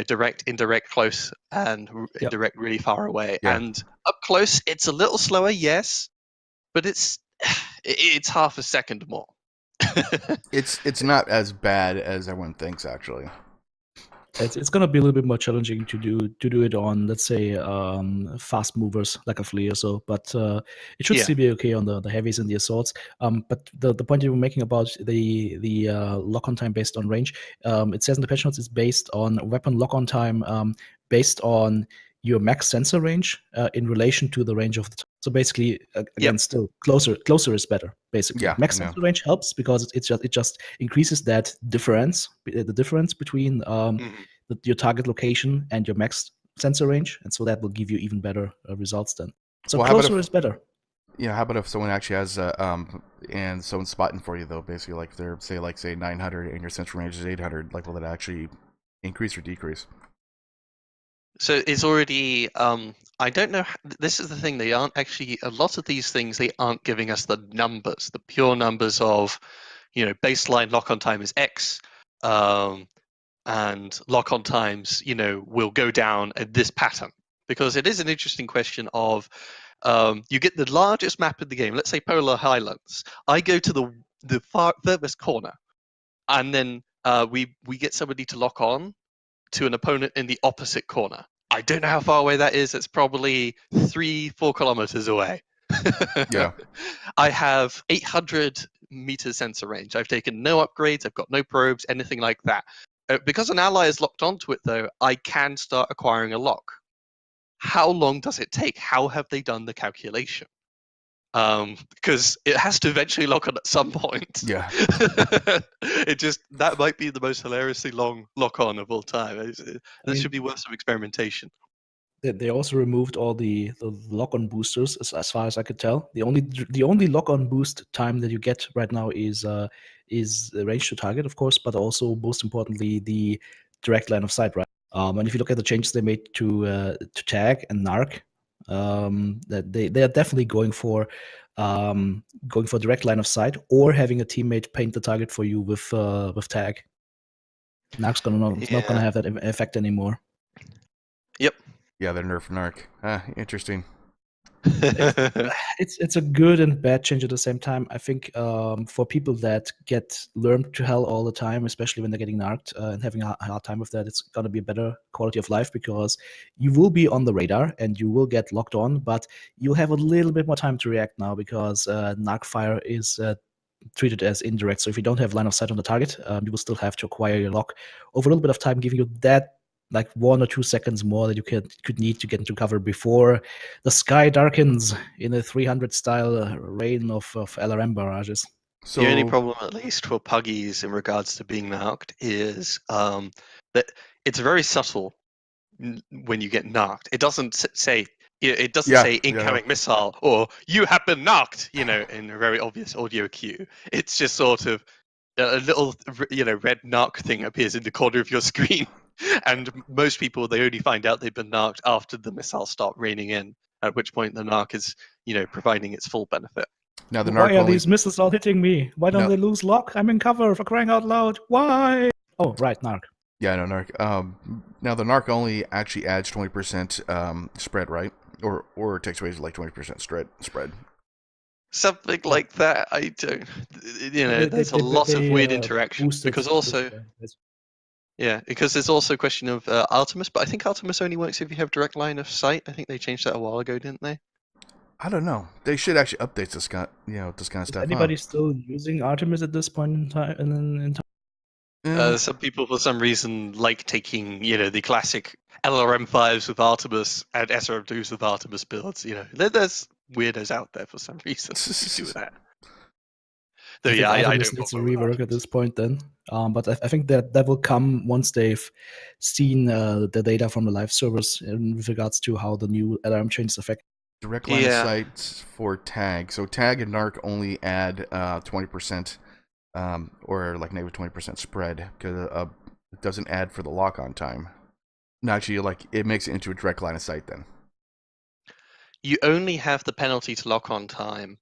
Direct, indirect, close, and indirect really far away. Yeah. And up close, it's a little slower, yes, but it's half a second more. It's not as bad as everyone thinks, actually. It's gonna be a little bit more challenging to do it on, let's say, fast movers like a flea or so, but it should still be okay on the heavies and the assaults. But the point you were making about the lock-on time based on range, it says in the patch notes it's based on weapon lock-on time based on your max sensor range in relation to the range of the. So basically, again, still closer is better. Basically, max sensor range helps because it just increases that difference, the difference between your target location and your max sensor range, and so that will give you even better results then. So closer is better. Yeah, how about if someone actually has and someone's spotting for you though, basically like they're say 900 and your sensor range is 800, like will that actually increase or decrease? So it's already. I don't know. This is the thing. They aren't actually. A lot of these things they aren't giving us the numbers, the pure numbers of, baseline lock-on time is X, and lock-on times, will go down at this pattern, because it is an interesting question of. You get the largest map of the game. Let's say Polar Highlands. I go to the furthest corner, and then we get somebody to lock on to an opponent in the opposite corner. I don't know how far away that is. It's probably 3-4 kilometers away. Yeah. I have 800 meter sensor range. I've taken no upgrades. I've got no probes, anything like that. Because an ally is locked onto it, though, I can start acquiring a lock. How long does it take? How have they done the calculation? Because it has to eventually lock on at some point. Yeah. That might be the most hilariously long lock on of all time. This should be worth some experimentation. They also removed all the lock-on boosters, as far as I could tell. The only lock-on boost time that you get right now is the range to target, of course, but also most importantly the direct line of sight. Right. And if you look at the changes they made to tag and narc, that they are definitely going for direct line of sight or having a teammate paint the target for you with tag. Narc's not gonna have that effect anymore. Yep. Yeah, they're nerf narc. Interesting. It's a good and bad change at the same time. I think for people that get learned to hell all the time, especially when they're getting narked and having a hard time with that, it's going to be a better quality of life, because you will be on the radar and you will get locked on, but you'll have a little bit more time to react now, because narc fire is treated as indirect. So if you don't have line of sight on the target, you will still have to acquire your lock over a little bit of time, giving you that like 1 or 2 seconds more that you could need to get into cover before the sky darkens in a 300 style rain of LRM barrages. So, the only problem, at least for puggies in regards to being narked, is that it's very subtle when you get narked. It doesn't say say incoming missile or you have been narked, in a very obvious audio cue. It's just sort of a little red narc thing appears in the corner of your screen. And most people, they only find out they've been narked after the missiles start raining in, at which point the narc is, providing its full benefit. Now the Why are these missiles all hitting me? Why don't they lose lock? I'm in cover, for crying out loud. Why? Oh, right, narc. Yeah, no, narc. Now the narc only actually adds 20% spread, right? Or it takes away like 20% spread. Something like that. I don't. There's a lot of weird interactions, because also. Yeah, because there's also a question of Artemis, but I think Artemis only works if you have direct line of sight. I think they changed that a while ago, didn't they? I don't know. They should actually update this kind of stuff. Is anybody still using Artemis at this point in time? Some people, for some reason, like taking the classic LRM5s with Artemis and SRM2s with Artemis builds. There's weirdos out there for some reason who do that. So, yeah, I don't. It's a rework at this point then. But I think that will come once they've seen the data from the live servers with regards to how the new LRM changes affect. Direct line of sight for tag. So tag and narc only add 20%, or like negative 20% spread, because it doesn't add for the lock-on time. No, actually, it makes it into a direct line of sight then. You only have the penalty to lock-on time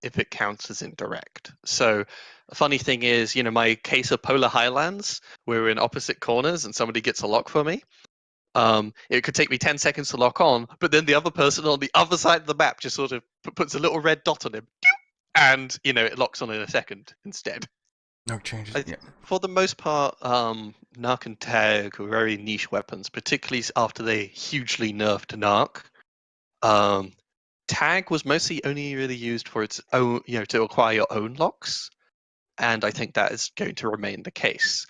if it counts as indirect. So a funny thing is, my case of Polar Highlands, where we're in opposite corners and somebody gets a lock for me, it could take me 10 seconds to lock on, but then the other person on the other side of the map just sort of puts a little red dot on him, and it locks on in a second instead. No changes. For the most part, narc and tag are very niche weapons, particularly after they hugely nerfed narc. Tag was mostly only really used for its own, to acquire your own locks, and I think that is going to remain the case.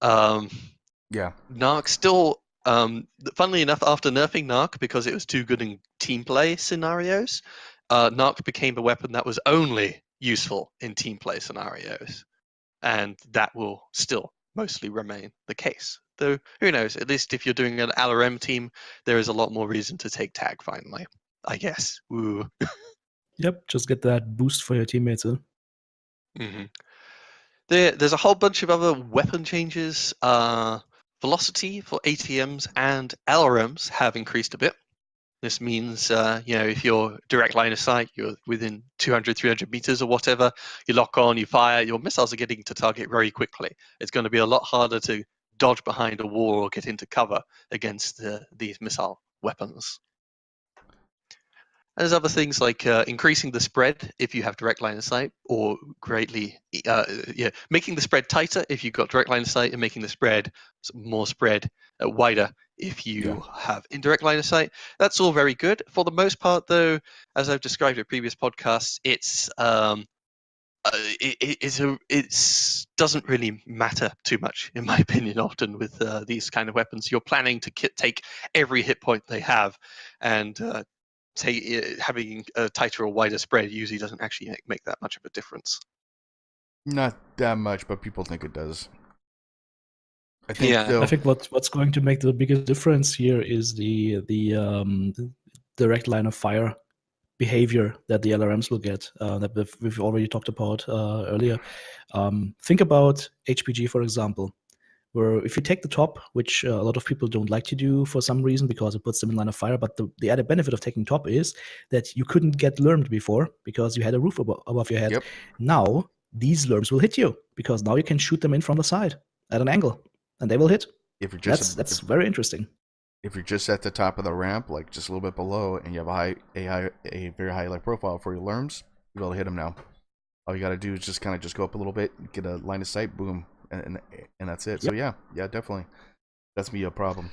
Narc still, funnily enough, after nerfing narc because it was too good in team play scenarios, narc became a weapon that was only useful in team play scenarios, and that will still mostly remain the case. Though, who knows, at least if you're doing an LRM team, there is a lot more reason to take tag finally, I guess. Woo. Yep, just get that boost for your teammates. Mm-hmm. There's a whole bunch of other weapon changes velocity for ATMs and LRMs have increased a bit. This means, if you're direct line of sight, you're within 200, 300 meters or whatever, you lock on, you fire, your missiles are getting to target very quickly. It's going to be a lot harder to dodge behind a wall or get into cover against these missile weapons. There's other things like increasing the spread if you have direct line of sight, or making the spread tighter if you've got direct line of sight, and making the spread more wider if you have indirect line of sight. That's all very good. For the most part, though, as I've described in previous podcasts, it doesn't really matter too much, in my opinion. Often with these kind of weapons, you're planning to take every hit point they have, and having a tighter or wider spread usually doesn't actually make that much of a difference. Not that much, but people think it does. I think I think what's going to make the biggest difference here is the direct line of fire behavior that the LRMs will get, that we've already talked about earlier. Think about HPG, for example, where if you take the top, which a lot of people don't like to do for some reason because it puts them in line of fire, but the added benefit of taking top is that you couldn't get LRM'd before because you had a roof above your head. Yep. Now, these LRMs will hit you because now you can shoot them in from the side at an angle, and they will hit. If you're just that's very interesting. If you're just at the top of the ramp, like just a little bit below, and you have a very high light profile for your LRMs, you'll be able to hit them now. All you got to do is just kind of go up a little bit, get a line of sight, boom, and that's it. Yep. So yeah, definitely, that's be a problem.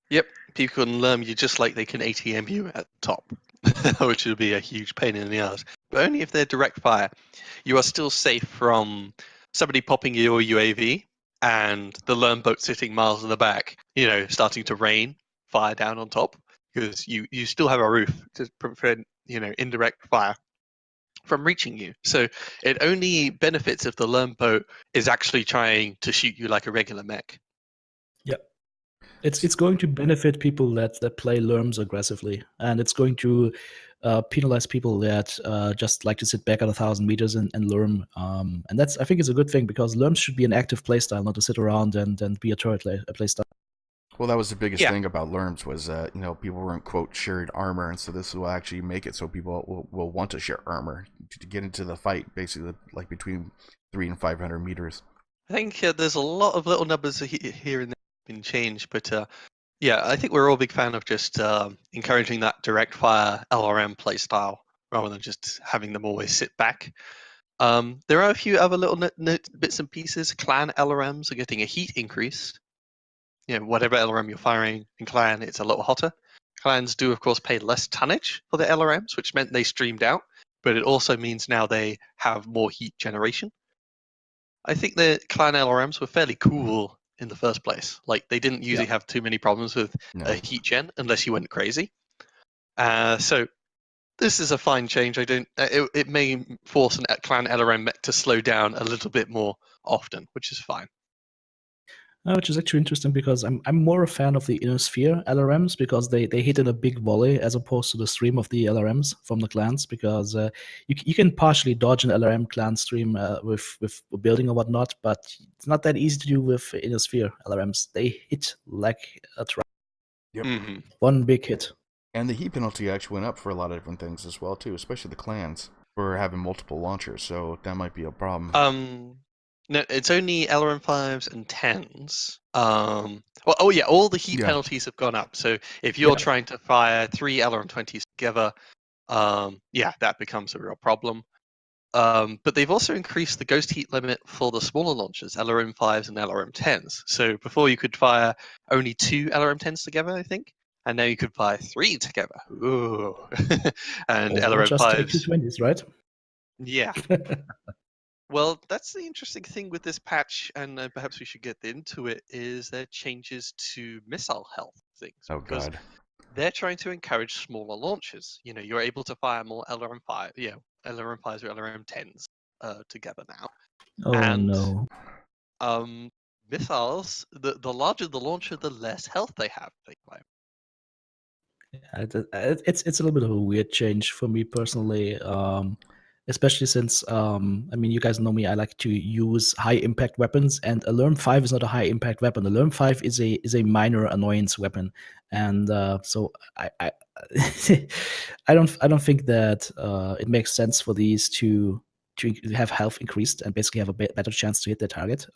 Yep, people can LRM you just like they can ATM you at the top, which would be a huge pain in the ass. But only if they're direct fire. You are still safe from somebody popping your UAV and the LRM boat sitting miles in the back, starting to rain fire down on top, because you still have a roof to prevent, indirect fire from reaching you. So it only benefits if the LRM boat is actually trying to shoot you like a regular mech. Yeah. It's going to benefit people that play LRMs aggressively, and it's going to penalize people that just like to sit back at 1,000 meters and LRM. And that's, I think, is a good thing, because LRMs should be an active playstyle, not to sit around and be a turret playstyle. Well, that was the biggest thing about LRMs was people weren't, quote, shared armor, and so this will actually make it so people will want to share armor to get into the fight, basically, like between 300 and 500 meters. I think there's a lot of little numbers here and there been changed, but I think we're all a big fan of just encouraging that direct fire LRM playstyle rather than just having them always sit back. There are a few other little bits and pieces. Clan LRMs are getting a heat increase. Whatever LRM you're firing in Clan, it's a little hotter. Clans do, of course, pay less tonnage for the LRMs, which meant they streamed out, but it also means now they have more heat generation. I think the Clan LRMs were fairly cool in the first place. Like, they didn't usually have too many problems with heat gen unless you went crazy. So this is a fine change. It may force a Clan LRM mech to slow down a little bit more often, which is fine. Which is actually interesting, because I'm more a fan of the inner sphere LRMs, because they hit in a big volley as opposed to the stream of the LRMs from the clans, because you can partially dodge an LRM clan stream with building or whatnot, but it's not that easy to do with inner sphere LRMs. They hit like a truck. Yep. Mm-hmm. One big hit. And the heat penalty actually went up for a lot of different things as well too, especially the clans for having multiple launchers, so that might be a problem. No, it's only LRM5s and 10s. All the heat penalties have gone up. So if you're trying to fire 3 LRM20s together, that becomes a real problem. But they've also increased the ghost heat limit for the smaller launchers, LRM5s and LRM10s. So before you could fire only 2 LRM10s together, I think, and now you could fire 3 together. Ooh. And LRM5s. Just take 220s, right? Yeah. Well, that's the interesting thing with this patch, and perhaps we should get into it, is there changes to missile health things. Oh, God. They're trying to encourage smaller launches. You're able to fire more LRM5s or LRM10s together now. No. Missiles, the larger the launcher, the less health they have. It's a little bit of a weird change for me personally. especially since you guys know me. I like to use high impact weapons, and LRM5 is not a high impact weapon. LRM5 is a minor annoyance weapon, and so I I don't think that it makes sense for these to have health increased and basically have a better chance to hit their target.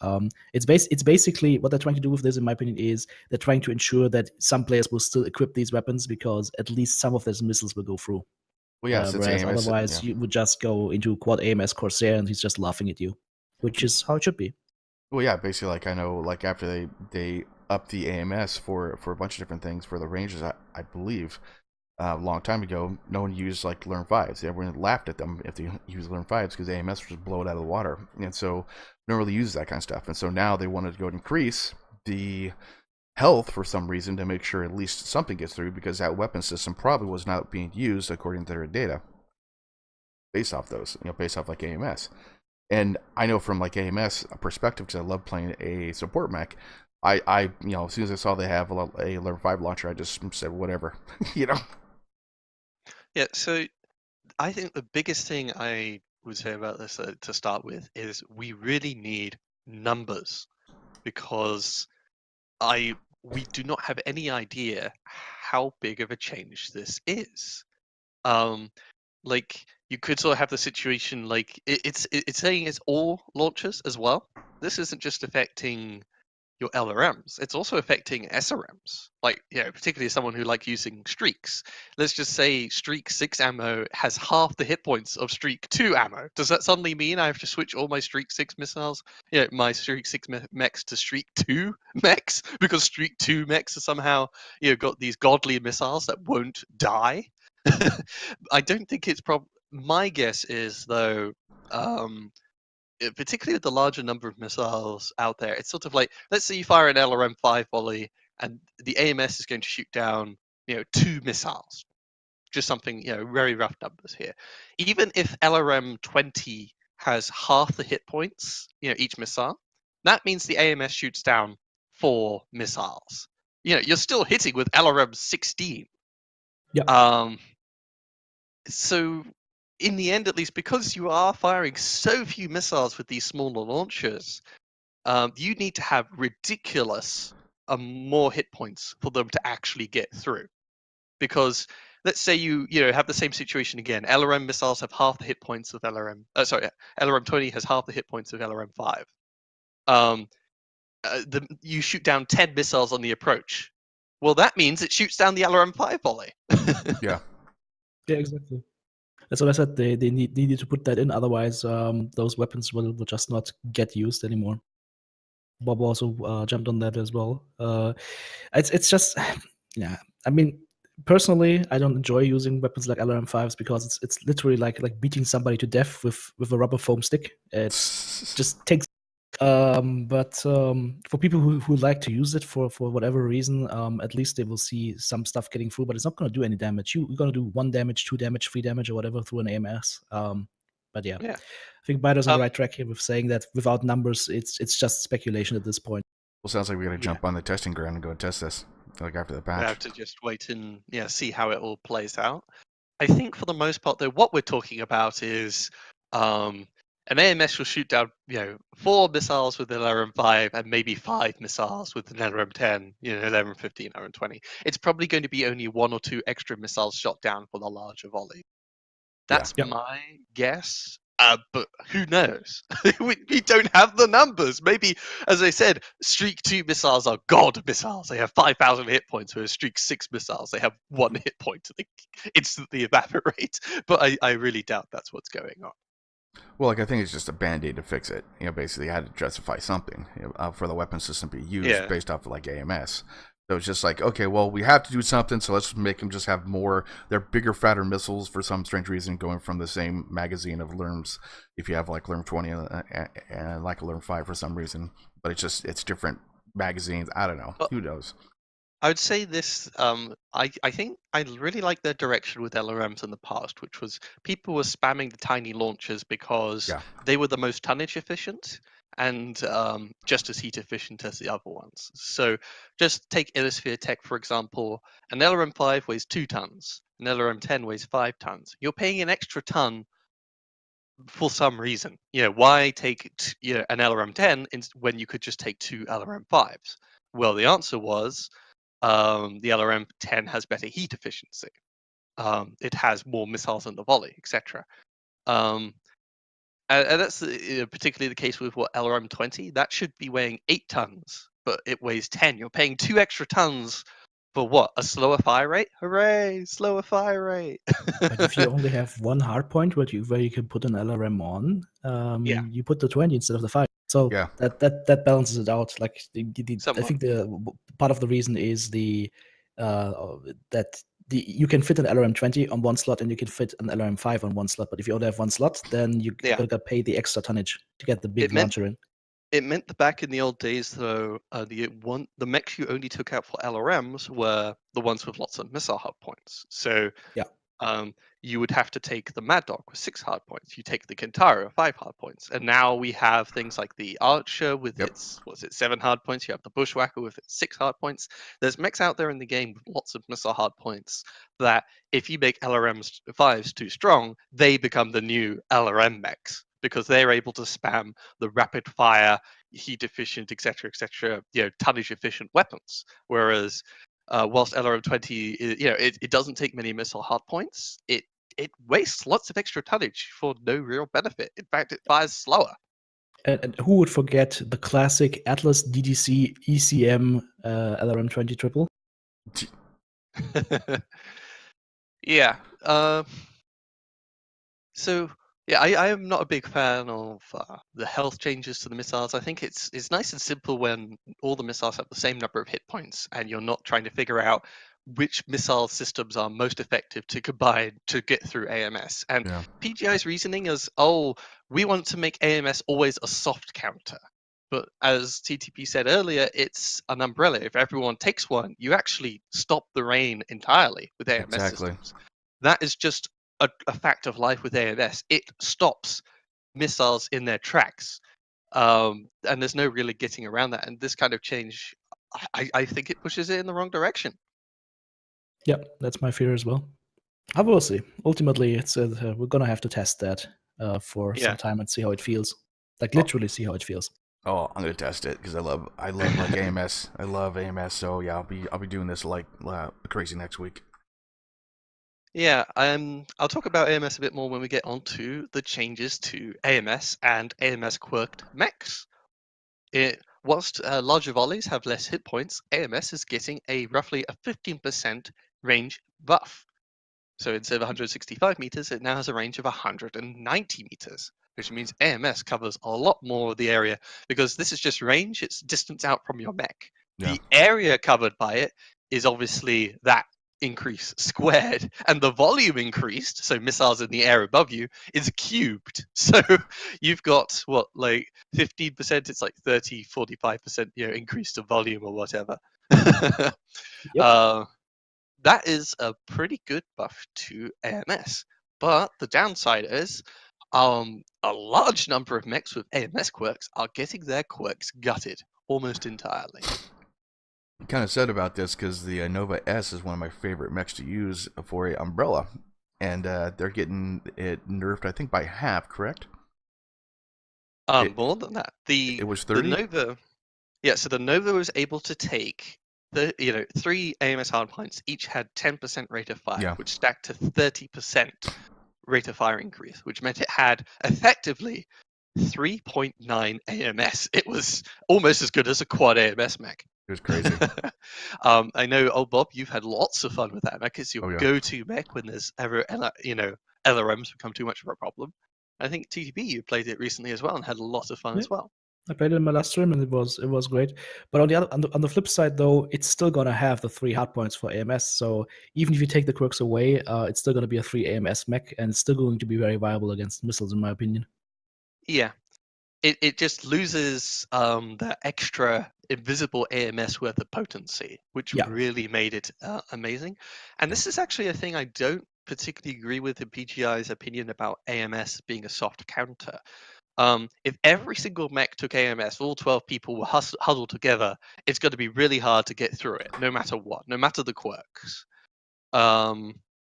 It's basically what they're trying to do with this, in my opinion, is they're trying to ensure that some players will still equip these weapons because at least some of those missiles will go through. Well, yes, it's Whereas AMS. otherwise, you would just go into quad AMS Corsair and he's just laughing at you, which is how it should be. Well, yeah, basically, like I know, like after they upped the AMS for a bunch of different things for the ranges, I believe a long time ago, no one used like Learn Fives. Everyone laughed at them if they used Learn Fives because AMS would just blow it out of the water, and so no one really uses that kind of stuff. And so now they wanted to go and increase the health for some reason to make sure at least something gets through, because that weapon system probably was not being used according to their data based off those, based off like AMS. And I know from like AMS perspective, because I love playing a support mech, I as soon as I saw they have a Learn 5 launcher, I just said whatever, Yeah, so I think the biggest thing I would say about this to start with is we really need numbers, because we do not have any idea how big of a change this is. Like you could sort of have the situation like it's saying it's all launchers as well. This isn't just affecting your LRMs, it's also affecting SRMs. Like, particularly someone who like using streaks. Let's just say Streak 6 ammo has half the hit points of Streak 2 ammo. Does that suddenly mean I have to switch all my Streak 6 missiles, my Streak 6 mechs to Streak 2 mechs? Because Streak 2 mechs are somehow, got these godly missiles that won't die? I don't think it's my guess is, though, particularly with the larger number of missiles out there, it's sort of like, let's say you fire an LRM5 volley and the AMS is going to shoot down, 2 missiles. Just something, very rough numbers here. Even if LRM20 has half the hit points, each missile, that means the AMS shoots down 4 missiles. You're still hitting with LRM16. Yeah. So in the end, at least, because you are firing so few missiles with these smaller launchers, you need to have ridiculous more hit points for them to actually get through. Because let's say you have the same situation again. LRM missiles have half the hit points of LRM 20 has half the hit points of LRM 5. You shoot down 10 missiles on the approach. Well, that means it shoots down the LRM 5 volley. Yeah. Yeah, exactly. That's what I said. They need to put that in, otherwise those weapons will just not get used anymore. Bob also jumped on that as well. It's just, yeah. I mean, personally, I don't enjoy using weapons like LRM5s because it's literally like beating somebody to death with a rubber foam stick. It just takes. But for people who like to use it for whatever reason, at least they will see some stuff getting through, but it's not going to do any damage. You're going to do 1 damage, 2 damage, 3 damage, or whatever through an AMS. But yeah, Yeah. I think Bido's on the right track here with saying that without numbers, it's just speculation at this point. Well, sounds like we got to jump on the testing ground and go and test this, like after the patch. We have to just wait and see how it all plays out. I think for the most part, though, what we're talking about is an AMS will shoot down, 4 missiles with an LRM5 and maybe 5 missiles with an LRM10, LRM15, LRM20. It's probably going to be only 1 or 2 extra missiles shot down for the larger volley. That's my guess. But who knows? we don't have the numbers. Maybe, as I said, Streak 2 missiles are god missiles. They have 5,000 hit points, whereas Streak 6 missiles, they have 1 hit point. They instantly evaporate. But I really doubt that's what's going on. Well, like I think it's just a band-aid to fix it. Basically, I had to justify something for the weapon system to be used based off of like AMS. So it's just like, okay, well, we have to do something, so let's make them just have more. They're bigger, fatter missiles for some strange reason, going from the same magazine of LRMs. If you have like LRM 20 and like a LRM 5 for some reason, but it's different magazines. I don't know. Who knows? I would say this. I think I really like their direction with LRMs in the past, which was people were spamming the tiny launchers because they were the most tonnage efficient and just as heat efficient as the other ones. So just take Illusphere Tech, for example. An LRM5 weighs 2 tons. An LRM10 weighs 5 tons. You're paying an extra ton for some reason. Why take an LRM 10 when you could just take 2 LRM 5s? Well, the answer was the LRM 10 has better heat efficiency. It has more missiles in the volley, etc. And that's particularly the case with LRM 20. That should be weighing 8 tons, but it weighs 10. You're paying 2 extra tons for what? A slower fire rate? Hooray! Slower fire rate. But if you only have one hardpoint where you can put an LRM on, Yeah. you put the 20 instead of the 5. So Yeah. that balances it out. Like I Somewhat. think the part of the reason is that you can fit an LRM 20 on one slot and you can fit an LRM 5 on one slot. But if you only have one slot, then you gotta pay the extra tonnage to get the big launcher in. It meant that back in the old days, though, the mechs you only took out for LRMs were the ones with lots of missile hard points. So you would have to take the Mad Dog with 6 hard points. You take the Kentaro with 5 hard points. And now we have things like the Archer with its 7 hard points. You have the Bushwhacker with its 6 hard points. There's mechs out there in the game with lots of missile hard points that if you make LRMs 5s too strong, they become the new LRM mechs, because they're able to spam the rapid fire, heat efficient, etc., tonnage efficient weapons. Whereas whilst LRM 20, it doesn't take many missile hard points, it wastes lots of extra tonnage for no real benefit. In fact, it fires slower. And who would forget the classic Atlas DDC ECM LRM 20 triple? Yeah. So yeah, I am not a big fan of the health changes to the missiles. I think it's nice and simple when all the missiles have the same number of hit points, and you're not trying to figure out which missile systems are most effective to combine to get through AMS. And PGI's reasoning is, we want to make AMS always a soft counter. But as TTP said earlier, it's an umbrella. If everyone takes one, you actually stop the rain entirely with AMS systems. That is just a fact of life with AMS. It stops missiles in their tracks. And there's no really getting around that. And this kind of change, I think it pushes it in the wrong direction. Yep, that's my fear as well. I will see. Ultimately, it's we're gonna have to test that for some time and see how it feels. Like literally see how it feels. Oh, I'm gonna test it because I love like AMS. I love AMS. So yeah, I'll be doing this like crazy next week. Yeah, I'll talk about AMS a bit more when we get onto the changes to AMS and AMS quirked mechs. Whilst larger volleys have less hit points, AMS is getting roughly a 15% range buff. So instead of 165 meters, it now has a range of 190 meters, which means AMS covers a lot more of the area, because this is just range, it's distance out from your mech. Yeah. The area covered by it is obviously that increase squared, and the volume increased, so missiles in the air above you, is cubed. So you've got 15%, it's like 30-45% increase to volume or whatever. Yep. That is a pretty good buff to AMS, but the downside is a large number of mechs with AMS quirks are getting their quirks gutted almost entirely. I'm kind of sad about this because the Nova S is one of my favorite mechs to use for a umbrella, and they're getting it nerfed, I think, by half. Correct? More than that. It was 30. The Nova, so the Nova was able to take 3 AMS hardpoints. Each had 10% rate of fire, which stacked to 30% rate of fire increase, which meant it had effectively 3.9 AMS. It was almost as good as a quad AMS mech. It was crazy. I know, Oldbob, you've had lots of fun with that mech. It's your go-to mech when there's ever, LRMs become too much of a problem. I think TTB, you played it recently as well and had a lot of fun as well. I played it in my last stream and it was great. But on the flip side, though, it's still gonna have the 3 hardpoints for AMS. So even if you take the quirks away, it's still gonna be a 3 AMS mech, and it's still going to be very viable against missiles, in my opinion. Yeah, it just loses that extra invisible AMS worth of potency, which really made it amazing. And this is actually a thing I don't particularly agree with in PGI's opinion about AMS being a soft counter. If every single mech took AMS, all 12 people were huddled together, it's going to be really hard to get through it, no matter what, no matter the quirks.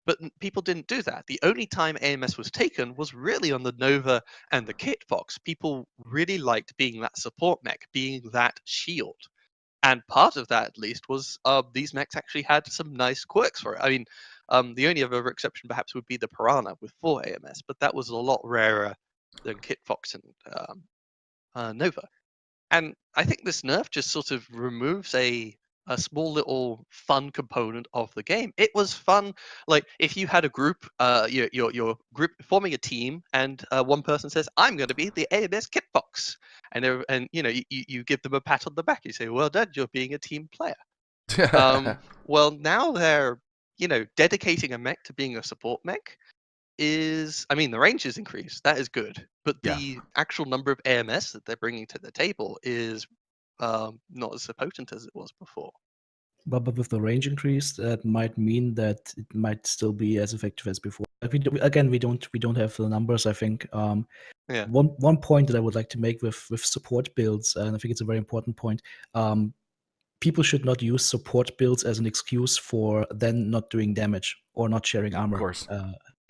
But people didn't do that. The only time AMS was taken was really on the Nova and the Kitfox. People really liked being that support mech, being that shield. And part of that, at least, was these mechs actually had some nice quirks for it. I mean, the only other exception perhaps would be the Piranha with 4 AMS, but that was a lot rarer than Kitfox and Nova. And I think this nerf just sort of removes a small little fun component of the game. It was fun, like if you had a group, your group forming a team, and one person says, "I'm going to be the AMS Kitbox," and you give them a pat on the back. You say, "Well done, you're being a team player." Well, now they're dedicating a mech to being a support mech is, I mean, the range is increased. That is good, but Yeah. the actual number of AMS that they're bringing to the table is not as potent as it was before. But with the range increase, that might mean that it might still be as effective as before. We don't have the numbers. I think Yeah. one point that I would like to make with support builds, and I think it's a very important point. People should not use support builds as an excuse for then not doing damage or not sharing armor. Of course.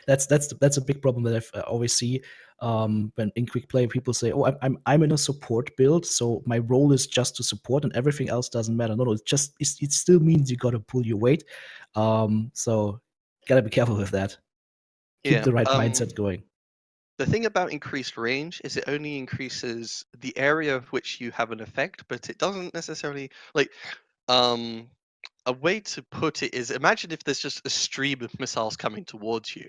That's a big problem that I always see when in quick play people say, "Oh, I'm in a support build, so my role is just to support, and everything else doesn't matter." No, it still means you gotta pull your weight. So gotta be careful with that. Keep Yeah. the right mindset going. The thing about increased range is it only increases the area of which you have an effect, but it doesn't necessarily like a way to put it is, imagine if there's just a stream of missiles coming towards you.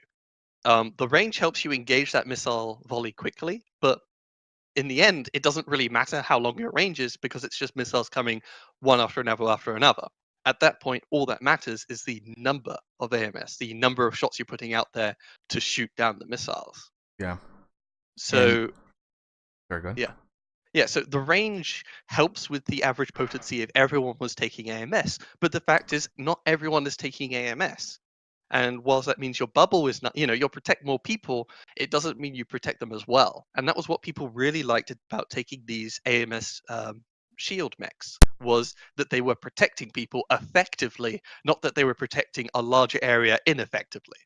The range helps you engage that missile volley quickly, but in the end, it doesn't really matter how long your range is because it's just missiles coming one after another after another. At that point, all that matters is the number of AMS, the number of shots you're putting out there to shoot down the missiles. Yeah. So, Very good. yeah, so the range helps with the average potency if everyone was taking AMS, but the fact is, not everyone is taking AMS. And whilst that means your bubble is not, you'll protect more people, it doesn't mean you protect them as well. And that was what people really liked about taking these AMS shield mechs, was that they were protecting people effectively, not that they were protecting a larger area ineffectively.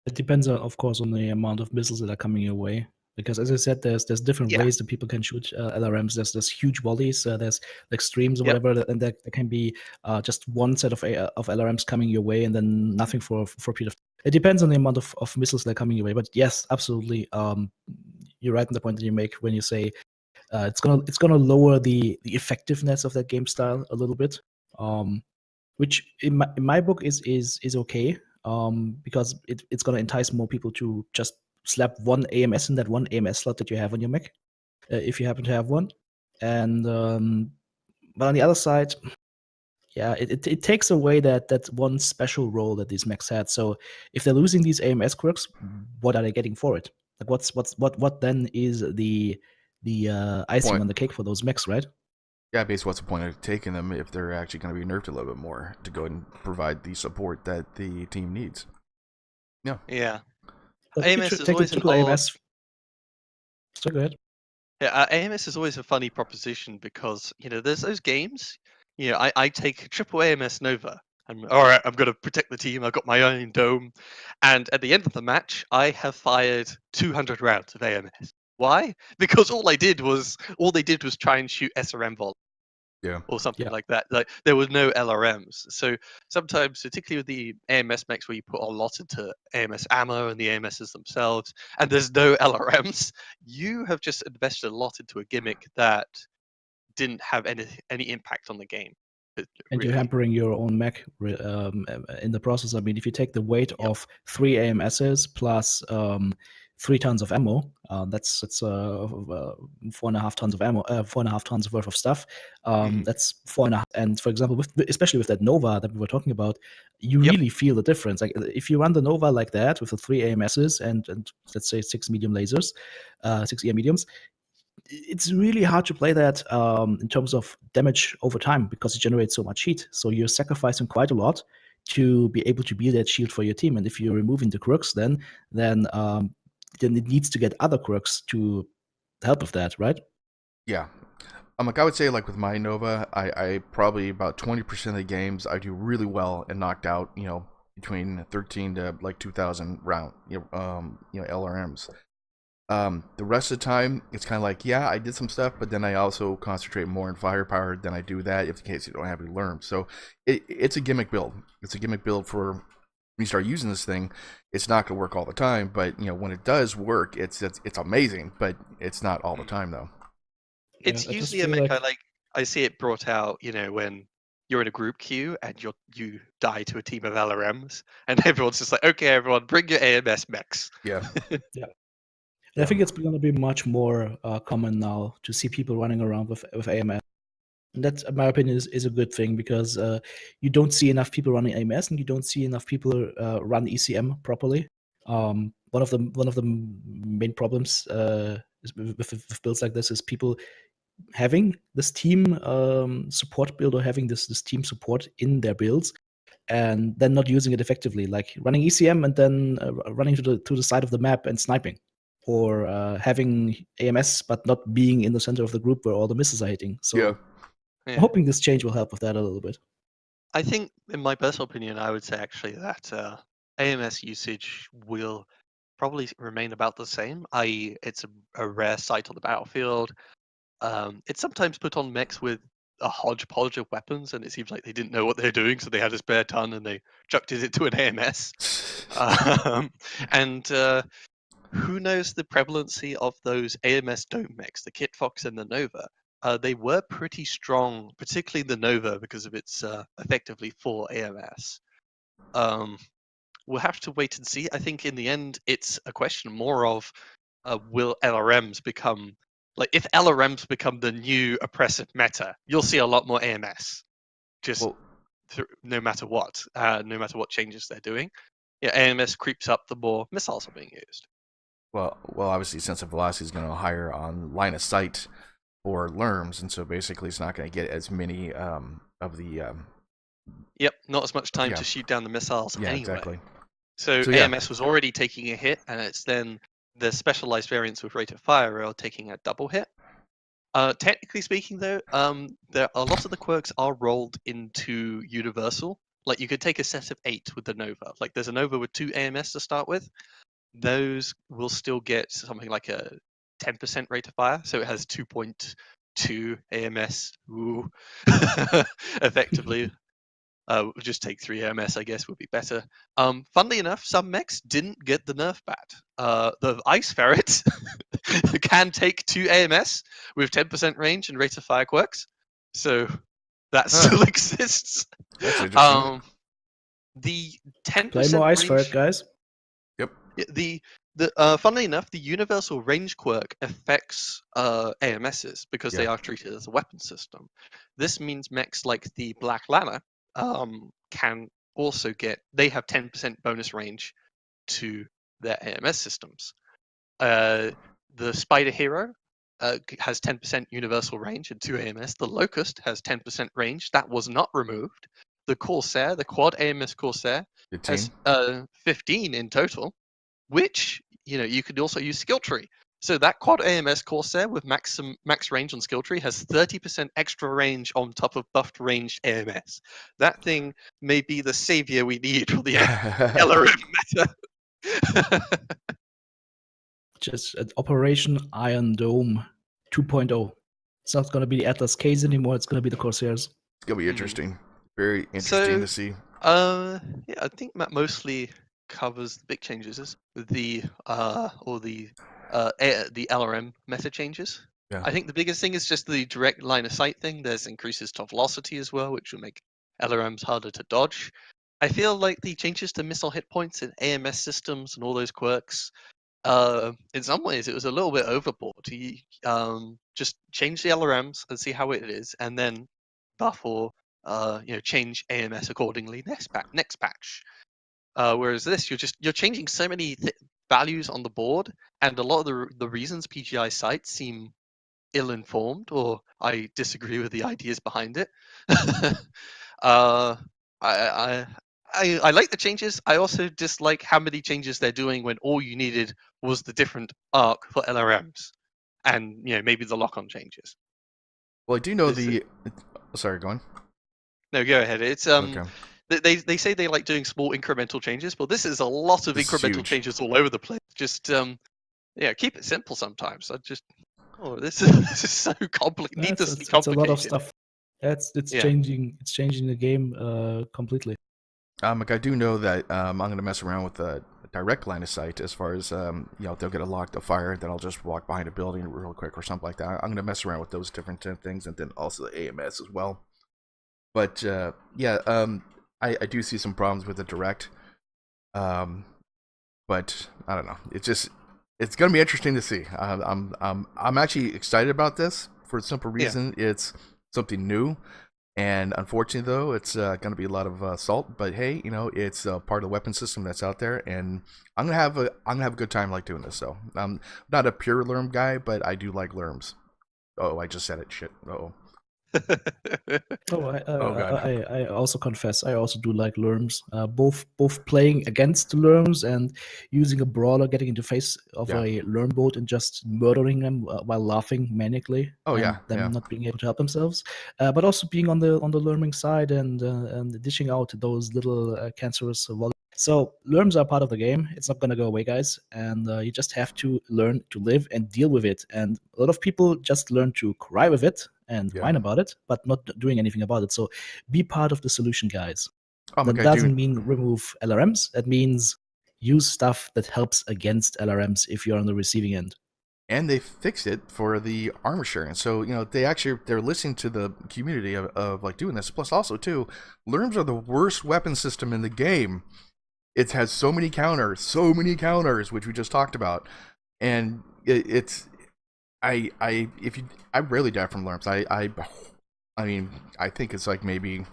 It depends, of course, on the amount of missiles that are coming your way. Because as I said, there's different ways that people can shoot LRMs. There's huge volleys. There's like streams or whatever, and there can be just one set of LRMs coming your way, and then nothing for a period of. It depends on the amount of missiles that are coming your way. But yes, absolutely, you're right in the point that you make when you say it's gonna lower the effectiveness of that game style a little bit, which in my book is okay. Because it's going to entice more people to just slap one AMS in that one AMS slot that you have on your mech, if you happen to have one. And but on the other side, yeah, it takes away that one special role that these mechs had. So if they're losing these AMS quirks, what are they getting for it? Like what then is the icing on the cake for those mechs, right? Yeah, basically, what's the point of taking them if they're actually going to be nerfed a little bit more to go and provide the support that the team needs? Yeah. Yeah. AMS is always an AMS. So go ahead. Yeah, AMS is always a funny proposition because there's those games. I take triple AMS Nova. All right, I'm going to protect the team. I've got my own dome, and at the end of the match, I have fired 200 rounds of AMS. Why? Because all they did was try and shoot SRM volley. Yeah. Or something like that. Like there was no LRMs. So sometimes, particularly with the AMS mechs where you put a lot into AMS ammo and the AMSs themselves, and there's no LRMs, you have just invested a lot into a gimmick that didn't have any impact on the game. And you're hampering your own mech in the process. I mean, if you take the weight of 3 AMSs plus 3 tons of ammo, that's 4.5 tons of ammo, 4.5 tons worth of stuff. That's 4.5. And for example, especially with that Nova that we were talking about, you really feel the difference. Like if you run the Nova like that with the 3 AMSs and let's say 6 medium lasers, 6 EM mediums, it's really hard to play that in terms of damage over time because it generates so much heat. So you're sacrificing quite a lot to be able to be that shield for your team. And if you're removing the crooks, then it needs to get other crooks to help with that, right? Yeah. Like I would say, like with my Nova, I probably about 20% of the games I do really well and knocked out, between 13 to like 2,000 round, LRMs. The rest of the time, it's kind of like, yeah, I did some stuff, but then I also concentrate more on firepower than I do that, if in case you don't have any LRMs. So it's a gimmick build. It's a gimmick build for when you start using this thing. It's not going to work all the time, but when it does work, it's amazing. But it's not all the time though. It's Yeah, I just usually a feel mech I see it brought out, when you're in a group queue and you die to a team of LRMs, and everyone's just like, okay, everyone, bring your AMS mechs. Yeah. Yeah. I think it's going to be much more common now to see people running around with AMS. And that, in my opinion, is a good thing, because you don't see enough people running AMS, and you don't see enough people run ECM properly. One of the main problems is with builds like this is people having this team support build, or having this team support in their builds, and then not using it effectively, like running ECM and then running to the side of the map and sniping, or having AMS but not being in the center of the group where all the misses are hitting. So Yeah. I'm hoping this change will help with that a little bit. I think, in my personal opinion, I would say actually that AMS usage will probably remain about the same, i.e. it's a rare sight on the battlefield. It's sometimes put on mechs with a hodgepodge of weapons, and it seems like they didn't know what they were doing, so they had a spare ton and they chucked it into an AMS. And who knows the prevalency of those AMS dome mechs, the Kit Fox and the Nova. They were pretty strong, particularly the Nova, because of its effectively full AMS. We'll have to wait and see. I think in the end, it's a question more of will LRMs become, like, if LRMs become the new oppressive meta, you'll see a lot more AMS, just no matter what changes they're doing. Yeah, AMS creeps up the more missiles are being used. Well, obviously, sense of velocity is going to higher on line of sight for LRMs, and so basically, it's not going to get as many of the. Yep, not as much time to shoot down the missiles anyway. Exactly. So AMS was already taking a hit, and it's then the specialized variants with rate of fire are taking a double hit. Technically speaking, though, there a lot of the quirks are rolled into universal. Like, you could take a set of 8 with the Nova. Like, there's a Nova with 2 AMS to start with. Those will still get something like a 10% rate of fire, so it has 2.2 AMS. Ooh. Effectively. We'll just take 3 AMS, I guess, would be better. Funnily enough, some mechs didn't get the nerf bat. The Ice Ferret can take 2 AMS with 10% range and rate of fire quirks, so that still exists. That's interesting. The 10% Play more Ice range, Ferret, guys. Yep. Funnily enough, the universal range quirk affects AMSs because they are treated as a weapon system. This means mechs like the Black Lana can also they have 10% bonus range to their AMS systems. The Spider Hero has 10% universal range and 2 AMS. The Locust has 10% range. That was not removed. The Corsair, the quad AMS Corsair, 15. has 15 in total, which, you could also use Skill Tree. So that quad AMS Corsair with max range on Skill Tree has 30% extra range on top of buffed ranged AMS. That thing may be the savior we need for the LRM meta. Just Operation Iron Dome 2.0. It's not going to be the Atlas K's anymore. It's going to be the Corsairs. It's going to be interesting. Very interesting to see. Yeah, I think Matt mostly covers the big changes, the LRM meta changes. Yeah. I think the biggest thing is just the direct line of sight thing. There's increases to velocity as well, which will make LRMs harder to dodge. I feel like the changes to missile hit points and AMS systems and all those quirks, in some ways it was a little bit overboard. Just change the LRMs and see how it is, and then buff or change AMS accordingly next patch. Whereas this, you're changing so many values on the board, and a lot of the reasons PGI cite seem ill-informed, or I disagree with the ideas behind it. I like the changes. I also dislike how many changes they're doing when all you needed was the different arc for LRMs, and maybe the lock-on changes. Well, I do know sorry, go on. No, go ahead. It's Okay. they say they like doing small incremental changes, but this is a lot of This is incremental huge. changes all over the place. Just keep it simple sometimes. This is so complicated, needlessly It's a lot of complicated. stuff. It's Yeah. changing the game completely. Like I do know that I'm going to mess around with the direct line of sight as far as they'll get a lock to fire, then I'll just walk behind a building real quick or something like that. I'm going to mess around with those different things, and then also the AMS as well. But I do see some problems with the direct. But I don't know. It's going to be interesting to see. I'm actually excited about this for a simple reason. Yeah. It's something new. And unfortunately, though, it's going to be a lot of salt. But hey, it's part of the weapon system that's out there, and I'm gonna have a good time like doing this. So I'm not a pure LRM guy, but I do like LRMs. Oh, I just said it. Shit. Uh-oh. I also confess I also do like LRMs. Both playing against the LRMs and using a brawler, getting into face of a LRM boat and just murdering them while laughing manically. Not being able to help themselves. But also being on the LRMing side and dishing out those little cancerous volleys. So LRMs are part of the game. It's not gonna go away, guys, and you just have to learn to live and deal with it. And a lot of people just learn to cry with it and whine about it, but not doing anything about it. So be part of the solution, guys. That doesn't mean remove LRMs. That means use stuff that helps against LRMs if you're on the receiving end. And they fixed it for the armor sharing. So, they're listening to the community of like doing this. Plus also too, LRMs are the worst weapon system in the game. It has so many counters, which we just talked about. And I rarely die from LRMs. I mean, I think it's like maybe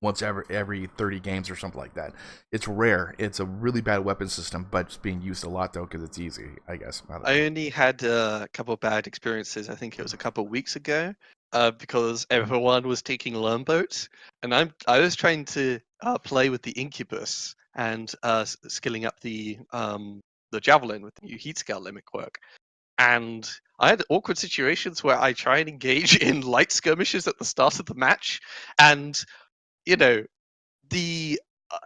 once every 30 games or something like that. It's rare. It's a really bad weapon system, but it's being used a lot though because it's easy, I guess. I only had a couple of bad experiences. I think it was a couple of weeks ago, because everyone was taking LRM boats, and I was trying to play with the Incubus and skilling up the Javelin with the new heat scale limit quirk. And I had awkward situations where I try and engage in light skirmishes at the start of the match, and the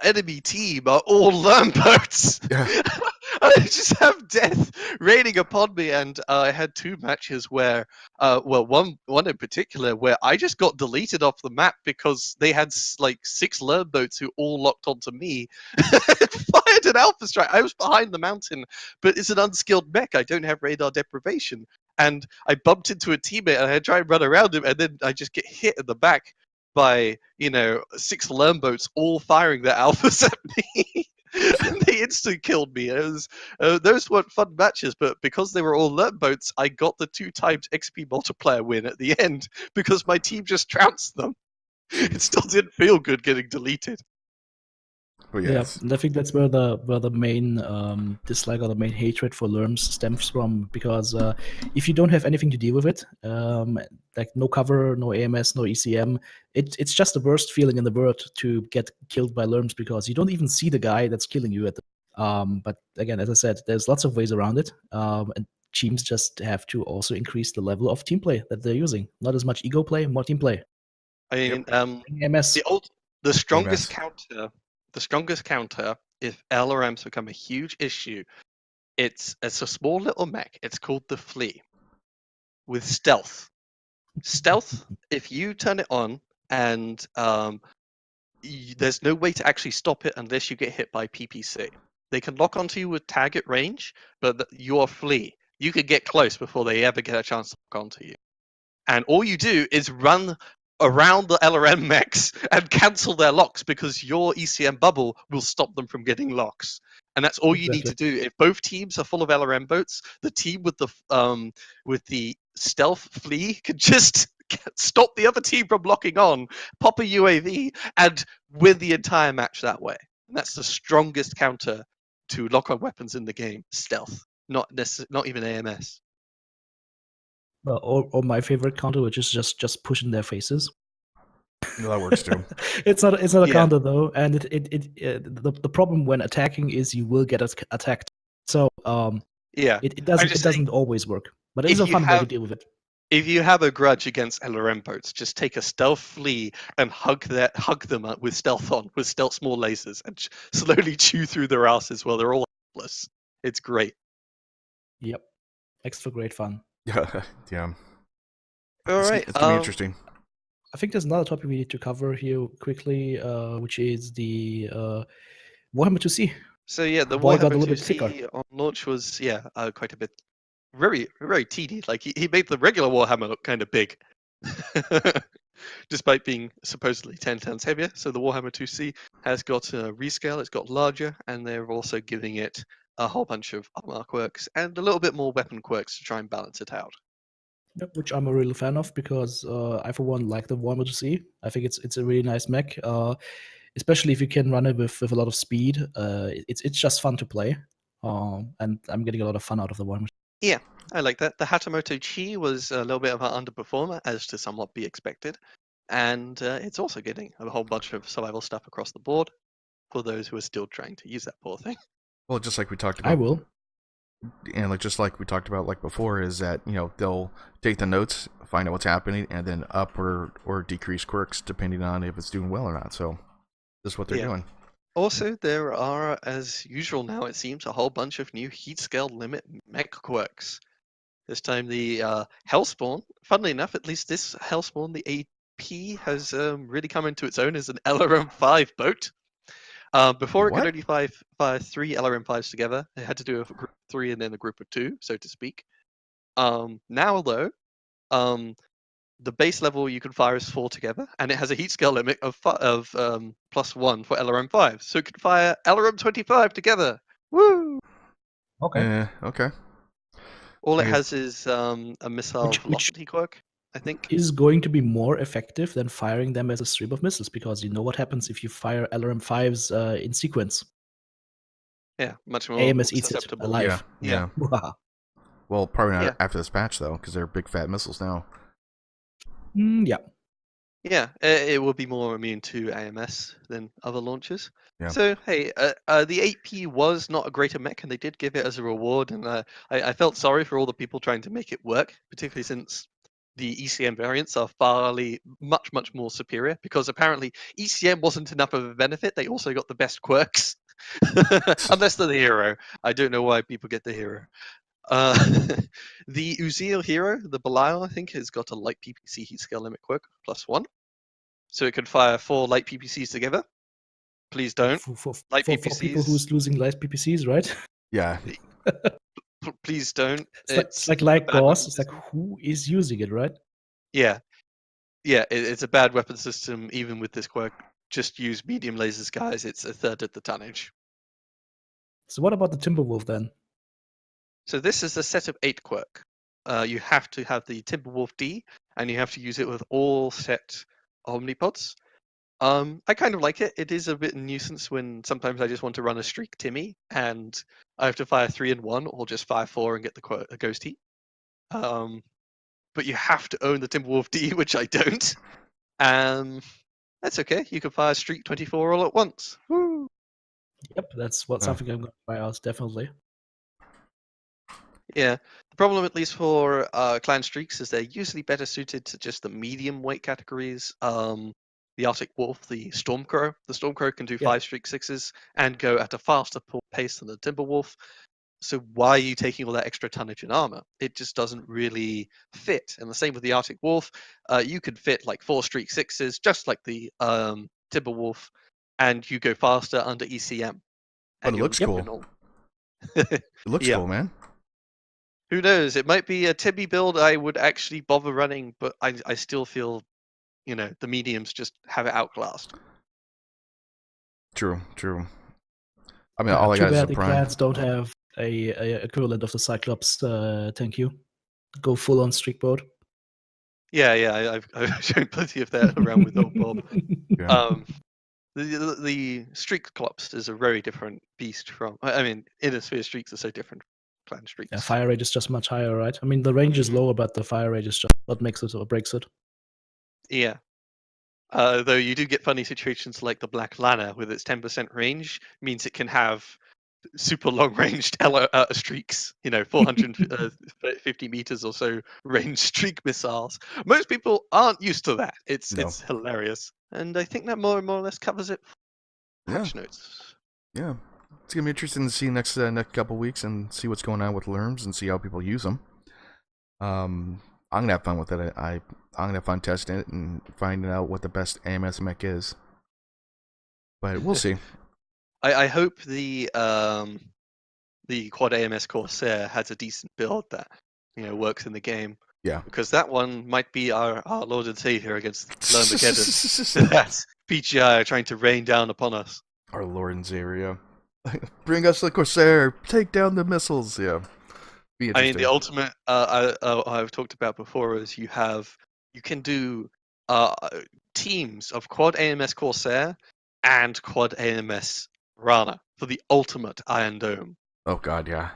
enemy team are all LRM boats. Yeah. I just have death raining upon me, and I had two matches where, one in particular where I just got deleted off the map because they had like 6 LRM boats who all locked onto me, fired an alpha strike. I was behind the mountain, but it's an unskilled mech. I don't have radar deprivation, and I bumped into a teammate, and I tried to run around him, and then I just get hit in the back by 6 LRM boats all firing their alphas at me. And they instantly killed me. It was those weren't fun matches, but because they were all LRM boats, I got the 2 times XP multiplier win at the end because my team just trounced them. It still didn't feel good getting deleted. Well, yes. Yeah, I think that's where the main dislike or the main hatred for LRMs stems from, because if you don't have anything to deal with it, like no cover, no AMS, no ECM, it's just the worst feeling in the world to get killed by LRMs because you don't even see the guy that's killing you. But again, as I said, there's lots of ways around it, and teams just have to also increase the level of team play that they're using. Not as much ego play, more team play. I mean, AMS. The strongest counter. The strongest counter, if LRMs become a huge issue, it's a small little mech. It's called the Flea with stealth. Stealth, if you turn it on and there's no way to actually stop it unless you get hit by PPC. They can lock onto you with target range, but you're Flea. You could get close before they ever get a chance to lock onto you. And all you do is run around the LRM mechs and cancel their locks because your ECM bubble will stop them from getting locks. And that's all you need to do. If both teams are full of LRM boats, the team with the stealth Flea can just stop the other team from locking on, pop a UAV, and win the entire match that way. And that's the strongest counter to lock-on weapons in the game. Stealth, not even AMS. Or my favorite counter, which is just pushing their faces. No, that works too. It's not a counter though, and the problem when attacking is you will get attacked. So it doesn't always work, but it is a fun way to deal with it. If you have a grudge against LRM boats, just take a stealth flea and hug them up with stealth small lasers, and slowly chew through their asses while they're all helpless. It's great. Yep. Extra great fun. Yeah, yeah. All right. It's gonna be interesting. I think there's another topic we need to cover here quickly, which is the Warhammer 2C. So yeah, the Boy got a Warhammer little bit thicker. 2C on launch was quite a bit, very teeny. Like he made the regular Warhammer look kind of big, despite being supposedly 10 times heavier. So the Warhammer 2C has got a rescale. It's got larger, and they're also giving it a whole bunch of armor quirks and a little bit more weapon quirks to try and balance it out. Yep, which I'm a real fan of because I, for one, like the Warhammer 2C. I think it's a really nice mech. Especially if you can run it with a lot of speed. It's just fun to play, and I'm getting a lot of fun out of the Warhammer. Yeah, I like that. The Hatamoto Chi was a little bit of an underperformer, as to somewhat be expected, and it's also getting a whole bunch of survival stuff across the board for those who are still trying to use that poor thing. Well, just like we talked about. I will. And just like we talked about before, is that they'll take the notes, find out what's happening, and then up or decrease quirks depending on if it's doing well or not. So that's what they're doing. Also, there are, as usual now, it seems, a whole bunch of new heat scale limit mech quirks. This time the Hellspawn, funnily enough, at least this Hellspawn, the AP, has really come into its own as an LRM5 boat. Before it could only fire 3 LRM5s together, it had to do a group of 3 and then a group of 2, so to speak. Now, though, the base level you can fire is 4 together, and it has a heat scale limit of +1 for LRM5, so it can fire LRM25 together. Woo! Okay. Okay. All it has is a missile velocity quirk, I think. Is going to be more effective than firing them as a stream of missiles, because you know what happens if you fire LRM5s in sequence. Yeah, much more AMS eats it susceptible. alive. Yeah. Well, probably not after this patch, though, because they're big fat missiles now. Yeah. Yeah, it will be more immune to AMS than other launchers. Yeah. So, hey, the 8P was not a greater mech, and they did give it as a reward, and I felt sorry for all the people trying to make it work, particularly since the ECM variants are much more superior, because apparently ECM wasn't enough of a benefit, they also got the best quirks. Unless they're the hero. I don't know why people get the hero. The Uziel hero, the Belial, I think, has got a light PPC heat scale limit quirk +1. So it can fire 4 light PPCs together. Please don't. For PPCs. people who's losing light PPCs, right? Yeah. Please don't. It's like Gauss. It's like, who is using it, right? Yeah. Yeah, it's a bad weapon system, even with this quirk. Just use medium lasers, guys. It's a third of the tonnage. So what about the Timberwolf then? So this is a set of 8 quirk. You have to have the Timberwolf D, and you have to use it with all set omnipods. I kind of like it. It is a bit a nuisance when sometimes I just want to run a streak Timmy, and I have to fire 3 in 1, or just fire 4 and get the ghost heat. But you have to own the Timberwolf D, which I don't. That's okay. You can fire streak 24 all at once. Woo! Yep, that's something I'm going to try out, definitely. Yeah, the problem, at least for clan streaks, is they're usually better suited to just the medium weight categories. The Arctic Wolf, the Stormcrow. The Stormcrow can do 5 streak 6s and go at a faster pace than the Timberwolf. So why are you taking all that extra tonnage and armor? It just doesn't really fit. And the same with the Arctic Wolf. You could fit like 4 streak 6s, just like the Timberwolf, and you go faster under ECM. But it looks cool. It looks cool, man. Who knows? It might be a Tibby build I would actually bother running, but I still feel, the mediums just have it outclassed. True. I mean, all I got is a the prime. clans don't have a equivalent of the Cyclops. Thank you. Go full on streak mode. Yeah. I've shown plenty of that around with Oldbob. The streak Cyclops is a very different beast from. I mean, Inner Streaks are so different from clan streaks. Yeah, fire rate is just much higher, right? I mean, the range is lower, but the fire rate is just what makes it or breaks it. Yeah. Though you do get funny situations like the Black Lana with its 10% range means it can have super long-ranged streaks, 450 meters or so range streak missiles. Most people aren't used to that. It's hilarious, and I think that more or less covers it. Patch notes. Yeah, it's gonna be interesting to see next couple weeks and see what's going on with LRMs and see how people use them. I'm gonna have fun with it. I'm gonna have fun testing it and finding out what the best AMS mech is. But we'll see. I hope the quad AMS Corsair has a decent build that works in the game. Yeah. Because that one might be our Lord and Savior against Lermageddon. That's PGI trying to rain down upon us. Our Lord and Savior. Bring us the Corsair. Take down the missiles. Yeah. I mean, the ultimate I've talked about before is you can do teams of quad AMS Corsair and quad AMS Rana for the ultimate Iron Dome. Oh God, yeah.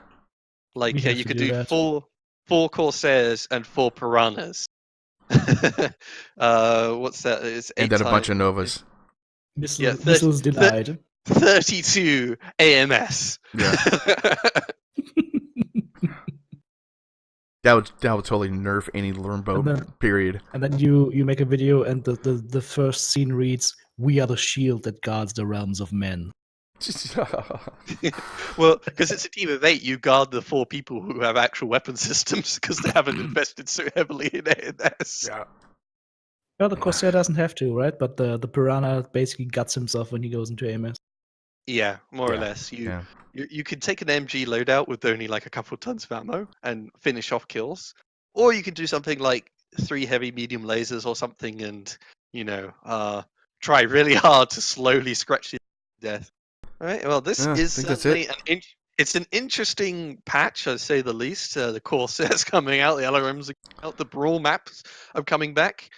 Like you could do four Corsairs and 4 Piranhas. What's that? It's 8 and then a bunch of Novas. Missiles denied. 32 AMS. Yeah. That would totally nerf any Lernbo period. And then you make a video and the first scene reads, "We are the shield that guards the realms of men." Well, because it's a team of 8, you guard the 4 people who have actual weapon systems because they haven't invested so heavily in AMS. Yeah. Well, the Corsair doesn't have to, right? But the Piranha basically guts himself when he goes into AMS. Yeah, more or less. You could take an MG loadout with only like a couple tons of ammo and finish off kills, or you can do something like 3 heavy medium lasers or something, and try really hard to slowly scratch you to death. All right. Well, this is certainly it's an interesting patch, to say the least. The Corsairs coming out, the LRMs are out, the Brawl maps are coming back.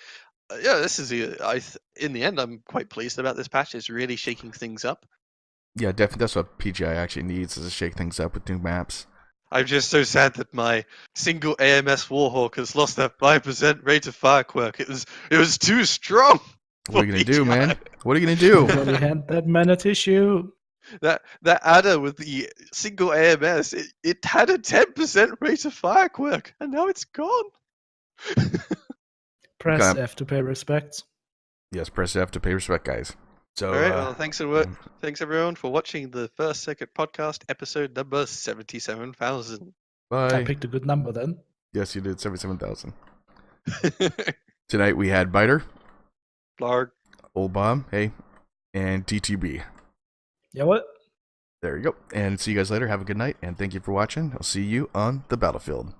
This is in the end, I'm quite pleased about this patch. It's really shaking things up. Yeah, definitely. That's what PGI actually needs, is to shake things up with new maps. I'm just so sad that my single AMS Warhawk has lost that 5% rate of fire quirk. It was too strong. What are you gonna do, man? What are you gonna do? Well, hand that man a tissue. That adder with the single AMS, it had a 10% rate of fire quirk, and now it's gone. Press F to pay respects. Yes, press F to pay respect, guys. So, all right. Well, thanks everyone for watching the First Second Podcast, episode number 77,000. Bye. I picked a good number then. Yes, you did. 77,000. Tonight we had Biter, Blarg, Oldbob, hey, and TTB. Yeah, what? There you go. And see you guys later. Have a good night, and thank you for watching. I'll see you on the battlefield.